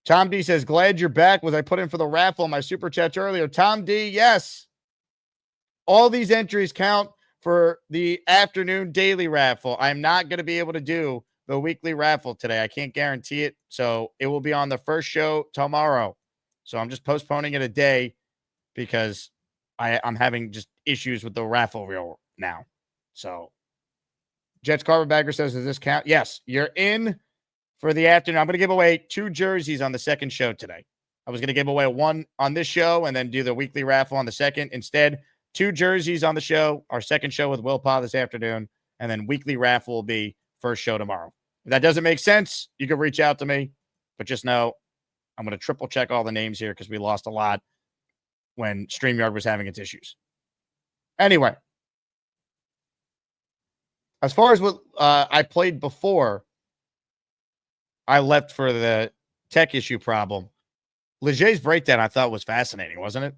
Tom D says, glad you're back. Was I put in for the raffle on my super chats earlier? Tom D, yes. All these entries count for the afternoon daily raffle. I'm not going to be able to do the weekly raffle today. I can't guarantee it. So it will be on the first show tomorrow. So I'm just postponing it a day because I'm having just issues with the raffle reel now. So Jets Carpetbagger says, does this count? Yes, you're in for the afternoon. I'm going to give away 2 jerseys on the second show today. I was going to give away 1 on this show and then do the weekly raffle on the second. Instead, 2 jerseys on the show, our second show with Will Pa this afternoon, and then weekly raffle will be first show tomorrow. If that doesn't make sense, you can reach out to me, but just know I'm going to triple check all the names here because we lost a lot when StreamYard was having its issues. Anyway, as far as what I played before I left for the tech issue problem, Leger's breakdown I thought was fascinating, wasn't it?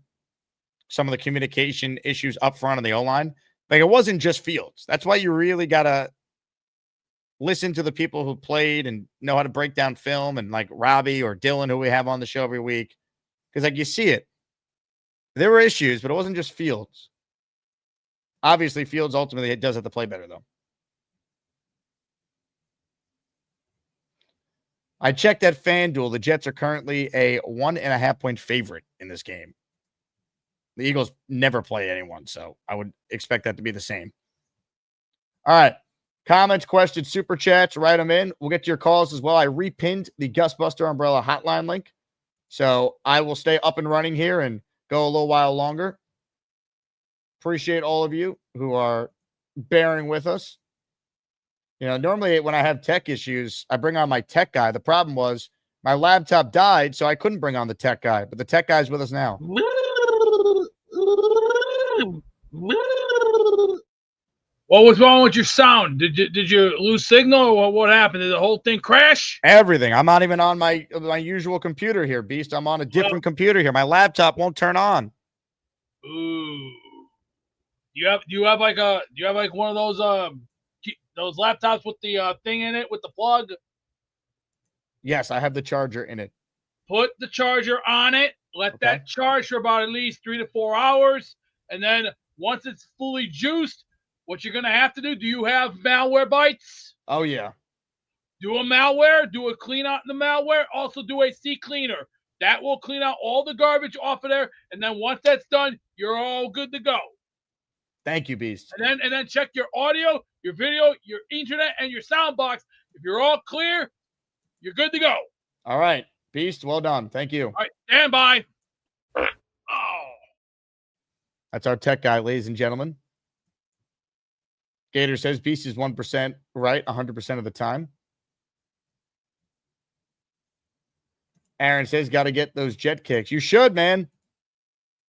Some of the communication issues up front on the O-line. Like, it wasn't just Fields. That's why you really got to listen to the people who played and know how to break down film, and like Robby or Dylan, who we have on the show every week. Because like you see it. There were issues, but it wasn't just Fields. Obviously, Fields ultimately does have to play better, though. I checked at FanDuel. The Jets are currently a 1.5-point favorite in this game. The Eagles never play anyone, so I would expect that to be the same. All right. Comments, questions, super chats, write them in. We'll get to your calls as well. I repinned the Gus Buster Umbrella hotline link, so I will stay up and running here and go a little while longer. Appreciate all of you who are bearing with us. You know, normally when I have tech issues, I bring on my tech guy. The problem was My laptop died, so I couldn't bring on the tech guy, but the tech guy's with us now. What was wrong with your sound? Did you lose signal, or what happened? Did the whole thing crash? Everything. I'm not even on my usual computer here, Beast. I'm on a different computer here. My laptop won't turn on. Ooh. Do you have like one of those laptops with the thing in it with the plug? Yes, I have the charger in it. Put the charger on it. Let that charge for about at least 3 to 4 hours, and then once it's fully juiced, what you're gonna have to do? Do you have malware bites? Oh yeah. Do a malware. Do a clean out in the malware. Also do a C cleaner. That will clean out all the garbage off of there, and then once that's done, you're all good to go. Thank you, Beast. And then check your audio, your video, your internet, and your sound box. If you're all clear, you're good to go. All right, Beast. Well done. Thank you. All right, stand by. Oh. That's our tech guy, ladies and gentlemen. Gator says Beast is 1% right 100% of the time. Aaron says, got to get those jet kicks. You should, man.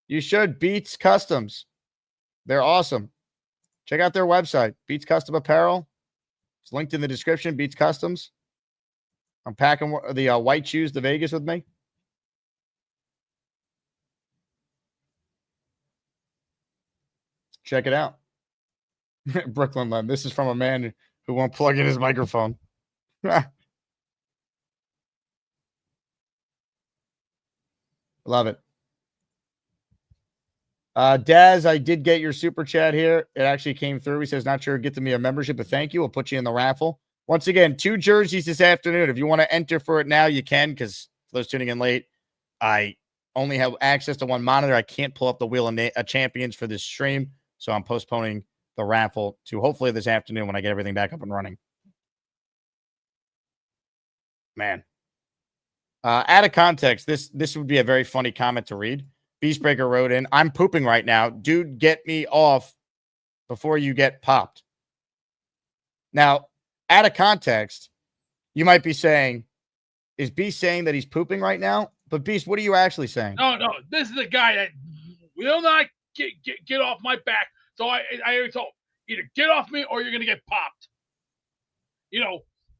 You should. Beats Customs. They're awesome. Check out their website, Beats Custom Apparel. It's linked in the description, Beats Customs. I'm packing the white shoes to Vegas with me. Check it out. Brooklyn Lem. This is from a man who won't plug in his microphone. Love it. Daz, I did get your super chat here. It actually came through. He says, not sure, get to me a membership, but thank you. We'll put you in the raffle. Once again, 2 jerseys this afternoon. If you want to enter for it now, you can, because for those tuning in late, I only have access to one monitor. I can't pull up the Wheel of Champions for this stream, so I'm postponing the raffle to hopefully this afternoon when I get everything back up and running. Man. Out of context, this would be a very funny comment to read. Beastbreaker wrote in, I'm pooping right now. Dude, get me off before you get popped. Now, out of context, you might be saying, is Beast saying that he's pooping right now? But Beast, what are you actually saying? No. This is the guy that will not get off my back. So I already told him, either get off me or you're going to get popped.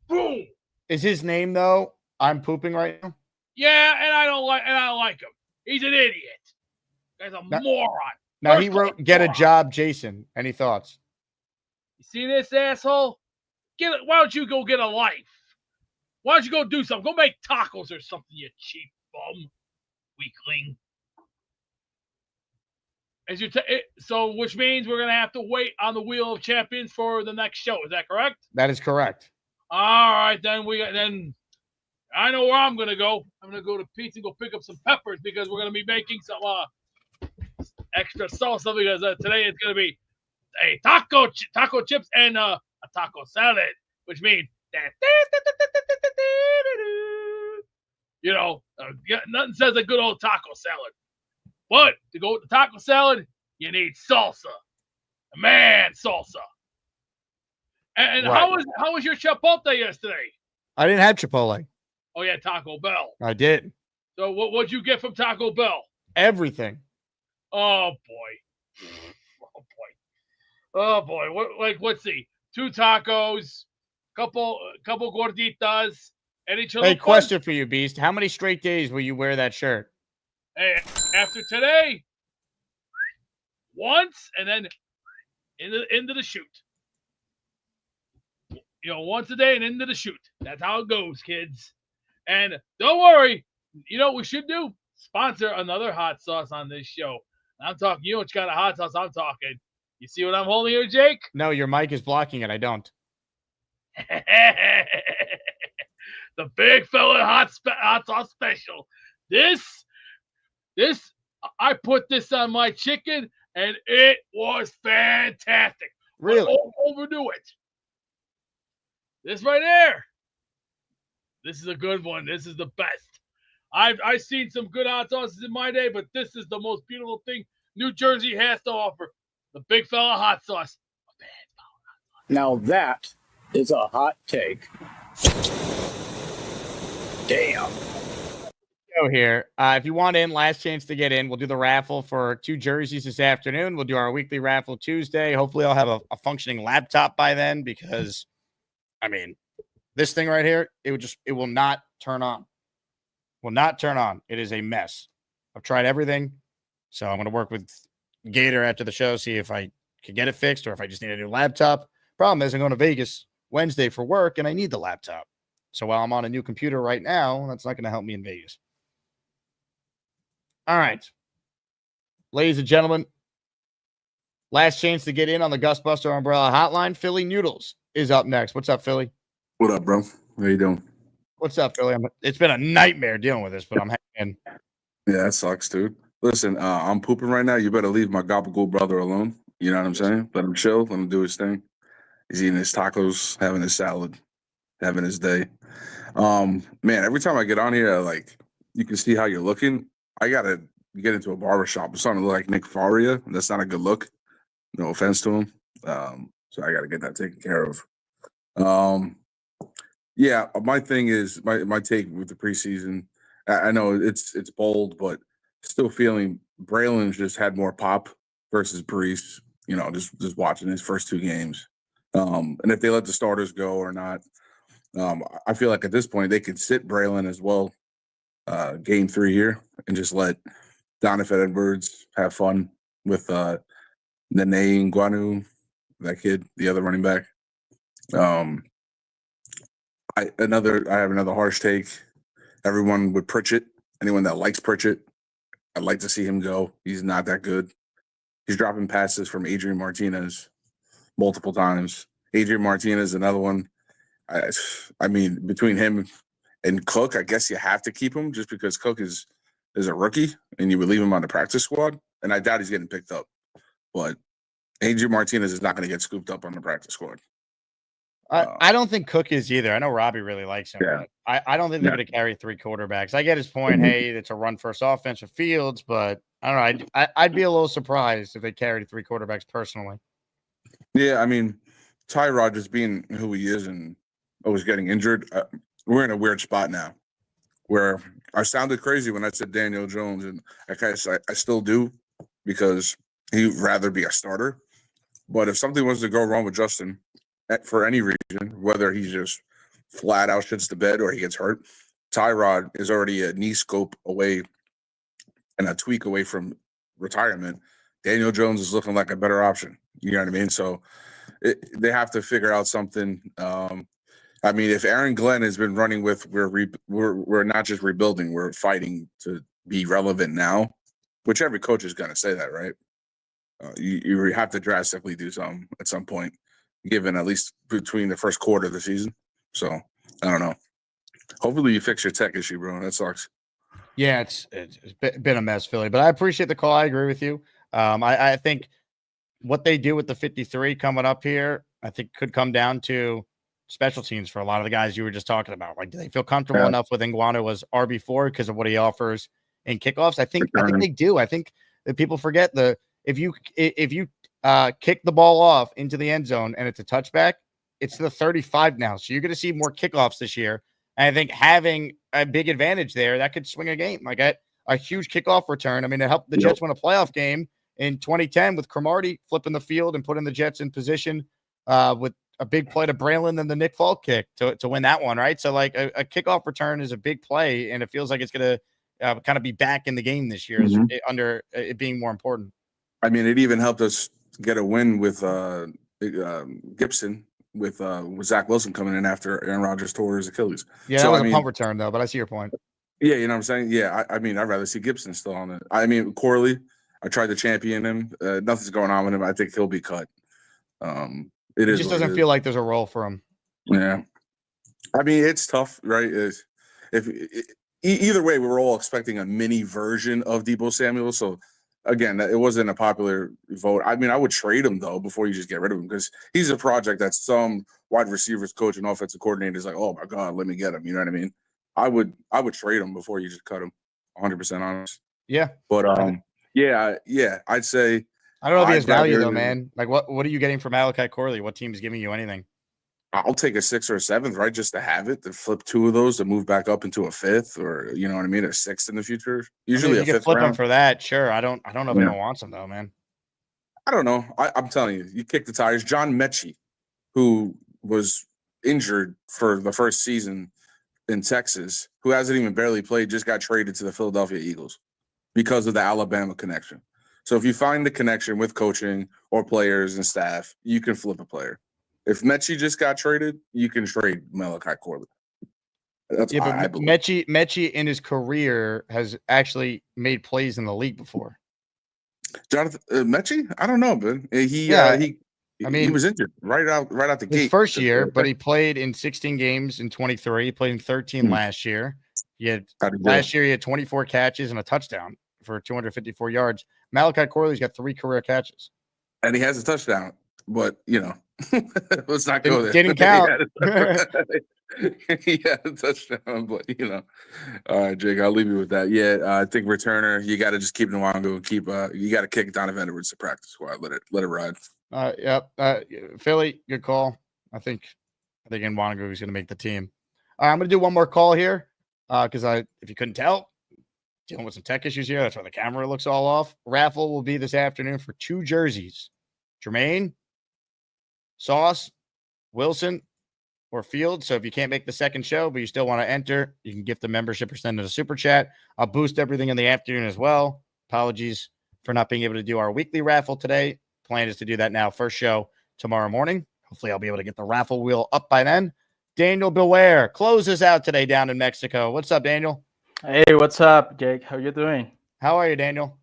Boom. Is his name, though, I'm pooping right now? Yeah, and I don't like him. He's an idiot. Guy's a moron. Now, he wrote, get a job, Jason. Any thoughts? You see this asshole? Why don't you go get a life? Why don't you go do something? Go make tacos or something, you cheap bum. Weakling. So, which means we're going to have to wait on the Wheel of Champions for the next show. Is that correct? That is correct. All right, then I know where I'm going to go. I'm going to go to Pete's and go pick up some peppers because we're going to be making some extra salsa because today it's going to be a taco chips and a taco salad, which means nothing says a good old taco salad. But to go with the taco salad, you need salsa. Man, salsa. And right. how was your Chipotle yesterday? I didn't have Chipotle. Oh, yeah, Taco Bell. I did. So what'd you get from Taco Bell? Everything. Oh, boy. Let's see. 2 tacos, couple gorditas, any chili. Hey, question for you, Beast. How many straight days will you wear that shirt? Hey, after today, once, and then into the shoot. Once a day and into the shoot. That's how it goes, kids. And don't worry, what we should do? Sponsor another hot sauce on this show. I'm talking, you know what kind of hot sauce I'm talking. You see what I'm holding here, Jake? No, your mic is blocking it. I don't. The big fella hot sauce special. This, I put this on my chicken, and it was fantastic. Really? Don't overdo it. This right there. This is a good one. This is the best. I've seen some good hot sauces in my day, but this is the most beautiful thing New Jersey has to offer. The big fella hot sauce. Now that is a hot take. Damn. Go here. If you want in, last chance to get in. We'll do the raffle for 2 jerseys this afternoon. We'll do our weekly raffle Tuesday. Hopefully, I'll have a functioning laptop by then because, I mean, this thing right here, it will not turn on. Will not turn on. It is a mess. I've tried everything, so I'm going to work with Gator after the show, see if I can get it fixed or if I just need a new laptop. Problem is, I'm going to Vegas Wednesday for work, and I need the laptop. So while I'm on a new computer right now, that's not going to help me in Vegas. All right. Ladies and gentlemen, last chance to get in on the Gustbuster Umbrella Hotline. Philly Noodles is up next. What's up, Philly? What up, bro? How you doing? What's up, Philly? It's been a nightmare dealing with this, but I'm hanging. Yeah, that sucks, dude. Listen, I'm pooping right now. You better leave my gabagool brother alone. You know what I'm saying? Let him chill. Let him do his thing. He's eating his tacos, having his salad, having his day. Man, every time I get on here, like, you can see how you're looking. I gotta get into a barbershop. I'm starting to look like Nick Faria. That's not a good look. No offense to him. So I gotta get that taken care of. Yeah, my thing is my take with the preseason. I know it's bold, but still feeling Braylon just had more pop versus Brees. You know, just watching his first 2 games, and if they let the starters go or not. I feel like at this point they could sit Braylon as well, game 3 here, and just let Donovan Edwards have fun with Nene Nguanu, that kid, the other running back. I have another harsh take. Everyone with Pritchett, anyone that likes Pritchett, I'd like to see him go. He's not that good. He's dropping passes from Adrian Martinez multiple times. Adrian Martinez, another one. I mean, between him and Cook, I guess you have to keep him just because Cook is a rookie and you would leave him on the practice squad. And I doubt he's getting picked up. But Adrian Martinez is not going to get scooped up on the practice squad. I don't think Cook is either. I know Robby really likes him, Yeah. but I don't think they're going to carry 3 quarterbacks. I get his point. Hey, it's a run first offense with Fields, but I don't know. I'd be a little surprised if they carried 3 quarterbacks personally. Yeah, I mean, Tyrod just being who he is and always getting injured, we're in a weird spot now where I sounded crazy when I said Daniel Jones, and I still do because he'd rather be a starter. But if something was to go wrong with Justin for any reason, whether he just flat out shits the bed or he gets hurt, Tyrod is already a knee scope away and a tweak away from retirement. Daniel Jones is looking like a better option. You know what I mean? So they have to figure out something. I mean, if Aaron Glenn has been running with we're not just rebuilding, we're fighting to be relevant now, which every coach is going to say that, right? You have to drastically do something at some point, given at least between the first quarter of the season. So I don't know. Hopefully you fix your tech issue, bro. That sucks. Yeah, it's been a mess, Philly, but I appreciate the call. I agree with you. I think what they do with the 53 coming up here, I think could come down to special teams for a lot of the guys you were just talking about. Like, do they feel comfortable enough with Nguanu as RB4 because of what he offers in kickoffs? I think they do. I think that people forget if you kick the ball off into the end zone and it's a touchback, it's to the 35 now. So you're going to see more kickoffs this year. And I think having a big advantage there, that could swing a game. Like a huge kickoff return. I mean, it helped the Jets win a playoff game in 2010 with Cromartie flipping the field and putting the Jets in position with a big play to Braylon and the Nick Folk kick to win that one, right? So, like, a kickoff return is a big play, and it feels like it's going to kind of be back in the game this year under it being more important. I mean, it even helped us get a win with Gibson with Zach Wilson coming in after Aaron Rodgers tore his Achilles. Yeah, so, that was a punt return, though, but I see your point. Yeah, you know what I'm saying? Yeah, I mean, I'd rather see Gibson still on it. I mean, Corley, I tried to champion him. Nothing's going on with him. I think he'll be cut. It just doesn't feel like there's a role for him. Yeah. I mean, it's tough, right? Either way, we were all expecting a mini version of Deebo Samuel. So, again, it wasn't a popular vote. I mean, I would trade him, though, before you just get rid of him because he's a project that some wide receivers coach and offensive coordinator is like, oh, my God, let me get him. You know what I mean? I would trade him before you just cut him, 100% honest. Yeah. But, yeah, I'd say. I don't know if he has value, though, man. Like, what are you getting from Malachi Corley? What team is giving you anything? I'll take a 6th or a 7th, right? Just to have it, to flip 2 of those to move back up into a 5th, or you know what I mean, a 6th in the future. Usually if a you could 5th flip them round. for that, sure. I don't know if Yeah. anyone wants them though, man. I don't know. I'm telling you, you kick the tires. John Mechie, who was injured for the first season in Texas, who hasn't even barely played, just got traded to the Philadelphia Eagles because of the Alabama connection. So if you find the connection with coaching or players and staff, you can flip a player. If Mechie just got traded, you can trade Malachi Corley. That's I believe. Mechie in his career has actually made plays in the league before. Jonathan Mechie? I don't know, man. He was injured right out the gate. His first year, but he played in 16 games in 23. He played in 13 last year. Last year he had 24 catches and a touchdown for 254 yards. Malachi Corley's got 3 career catches. And he has a touchdown, but let's not go there. Didn't count. He had a touchdown, but all right, Jake, I'll leave you with that. Yeah, I think returner, you got to just keep Nwangu, you got to kick Donovan Edwards to practice squad. Let it ride. Yep. Philly, good call. I think Nwangu is going to make the team. All right, I'm going to do one more call here because if you couldn't tell, dealing with some tech issues here. That's why the camera looks all off. Raffle will be this afternoon for 2 jerseys. Jermaine, Sauce, Wilson, or Field. So if you can't make the second show, but you still want to enter, you can gift the membership or send it a super chat. I'll boost everything in the afternoon as well. Apologies for not being able to do our weekly raffle today. Plan is to do that now. First show tomorrow morning. Hopefully I'll be able to get the raffle wheel up by then. Daniel Beware closes out today down in Mexico. What's up, Daniel? Hey, what's up, Jake? How you doing? How are you, Daniel?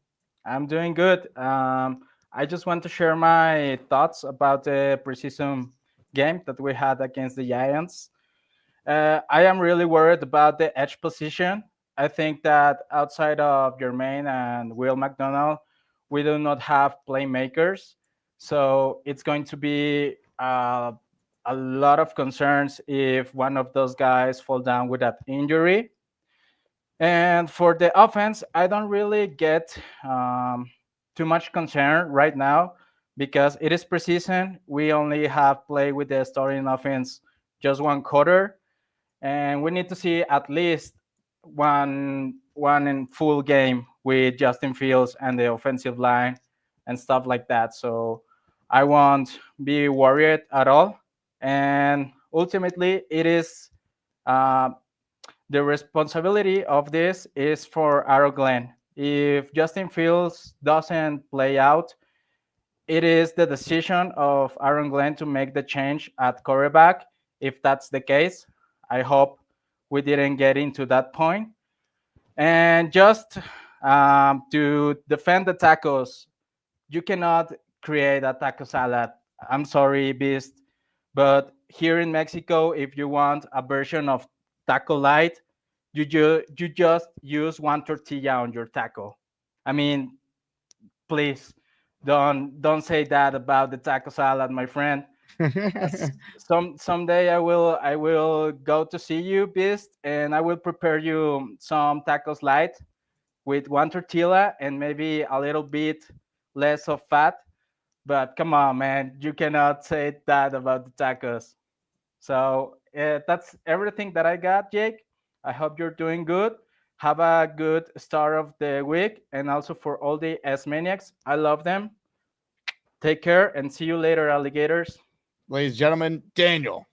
I'm doing good. I just want to share my thoughts about the preseason game that we had against the Giants. I am really worried about the edge position. I think that outside of Jermaine and Will McDonald, we do not have playmakers. So it's going to be a lot of concerns if one of those guys fall down with that injury. And for the offense, I don't really get too much concern right now because it is preseason. We only have played with the starting offense just 1 quarter, and we need to see at least one in full game with Justin Fields and the offensive line and stuff like that. So I won't be worried at all. And ultimately, it is the responsibility of this is for Aaron Glenn. If Justin Fields doesn't play out, it is the decision of Aaron Glenn to make the change at quarterback. If that's the case, I hope we didn't get into that point. And just to defend the tacos, you cannot create a taco salad. I'm sorry, Beast, but here in Mexico, if you want a version of taco light, you just use 1 tortilla on your taco. I mean, please don't say that about the taco salad, my friend. Someday I will go to see you, Beast, and I will prepare you some tacos light with 1 tortilla and maybe a little bit less of fat. But come on, man, you cannot say that about the tacos. So that's everything that I got, Jake. I hope you're doing good. Have a good start of the week. And also for all the S-Maniacs, I love them. Take care and see you later, alligators. Ladies and gentlemen, Daniel.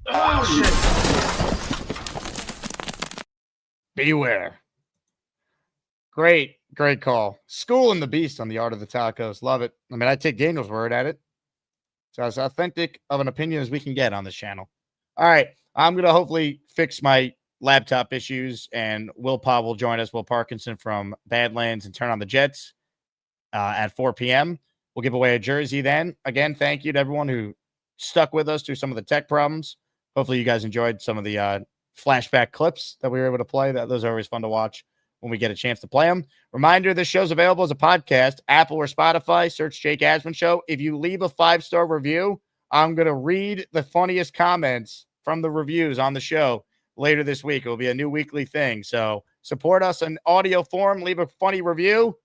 Oh, shit. Beware. Great call. Schooling the beast on the art of the tacos. Love it. I mean, I take Daniel's word at it. So as authentic of an opinion as we can get on this channel. All right. I'm going to hopefully fix my laptop issues, and Will Paul will join us, Will Parkinson from Badlands, and turn on the Jets at 4 p.m. We'll give away a jersey then. Again, thank you to everyone who stuck with us through some of the tech problems. Hopefully you guys enjoyed some of the flashback clips that we were able to play. Those are always fun to watch when we get a chance to play them. Reminder, this show's available as a podcast, Apple or Spotify. Search Jake Asman Show. If you leave a 5-star review, I'm going to read the funniest comments from the reviews on the show later this week. It will be a new weekly thing. So support us in audio form. Leave a funny review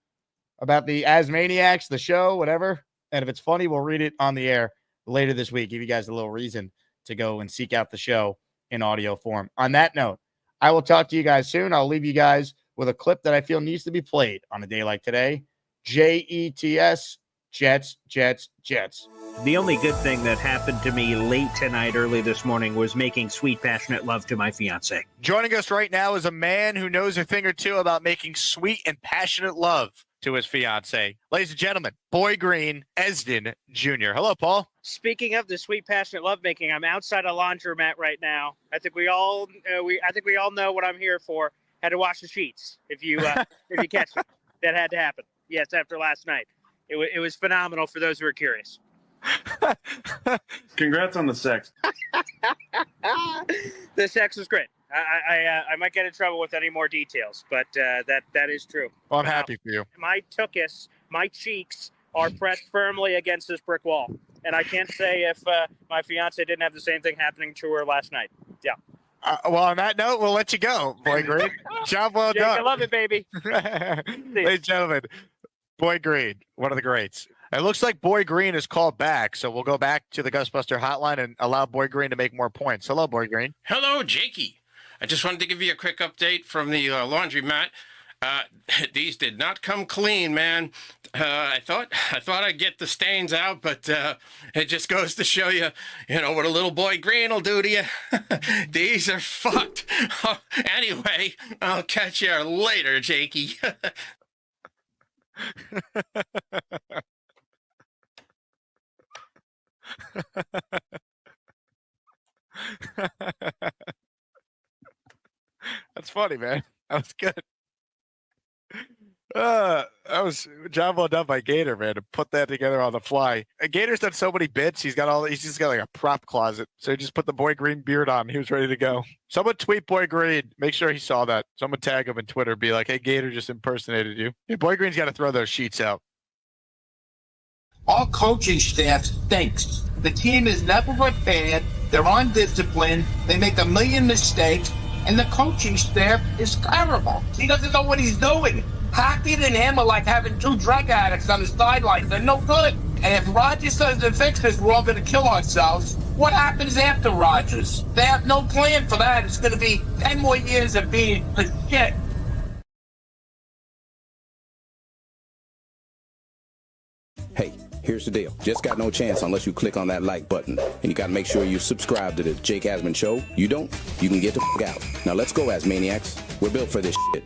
about the Asmaniacs, the show, whatever. And if it's funny, we'll read it on the air later this week. Give you guys a little reason to go and seek out the show in audio form. On that note, I will talk to you guys soon. I'll leave you guys with a clip that I feel needs to be played on a day like today. JETS, Jets, Jets, Jets. The only good thing that happened to me late tonight, early this morning, was making sweet, passionate love to my fiance. Joining us right now is a man who knows a thing or two about making sweet and passionate love to his fiance. Ladies and gentlemen, Boy Green Esden Jr. Hello, Paul. Speaking of the sweet, passionate lovemaking, I'm outside a laundromat right now. I think we all know what I'm here for. Had to wash the sheets. If you catch it, that had to happen. Yes, after last night, it was phenomenal. For those who are curious. Congrats on the sex. The sex was great. I might get in trouble with any more details, but that is true. Well, I'm happy for you. My tuchus, my cheeks are pressed firmly against this brick wall, and I can't say if my fiance didn't have the same thing happening to her last night. Yeah. Well, on that note, we'll let you go, Boy Green. Job well Jake, done. I love it, baby. Ladies and gentlemen, Boy Green, one of the greats. It looks like Boy Green is called back, so we'll go back to the Ghostbuster hotline and allow Boy Green to make more points. Hello, Boy Green. Hello, Jakey. I just wanted to give you a quick update from the laundromat. These did not come clean, man. I thought I'd get the stains out, but it just goes to show you, what a little Boy Green will do to you. These are fucked. Anyway, I'll catch you later, Jakey. That's funny, man. That was good. That was job well done by Gator, man, to put that together on the fly. And Gator's done so many bits. He's just got like a prop closet. So he just put the Boy Green beard on. He was ready to go. Someone tweet Boy Green. Make sure he saw that. Someone tag him in Twitter. Be like, hey, Gator just impersonated you. Yeah, Boy Green's got to throw those sheets out. Our coaching staff stinks. The team is never prepared. They're undisciplined. They make a million mistakes. And the coaching staff is terrible. He doesn't know what he's doing. Hackett and him are like having two drug addicts on the sidelines. They're no good. And if Rodgers doesn't fix this, we're all going to kill ourselves. What happens after Rodgers? They have no plan for that. It's going to be 10 more years of being a shit. Hey, here's the deal. Just got no chance unless you click on that like button. And you got to make sure you subscribe to the Jake Asman Show. You don't, you can get the f*** out. Now let's go, Asmaniacs. We're built for this shit.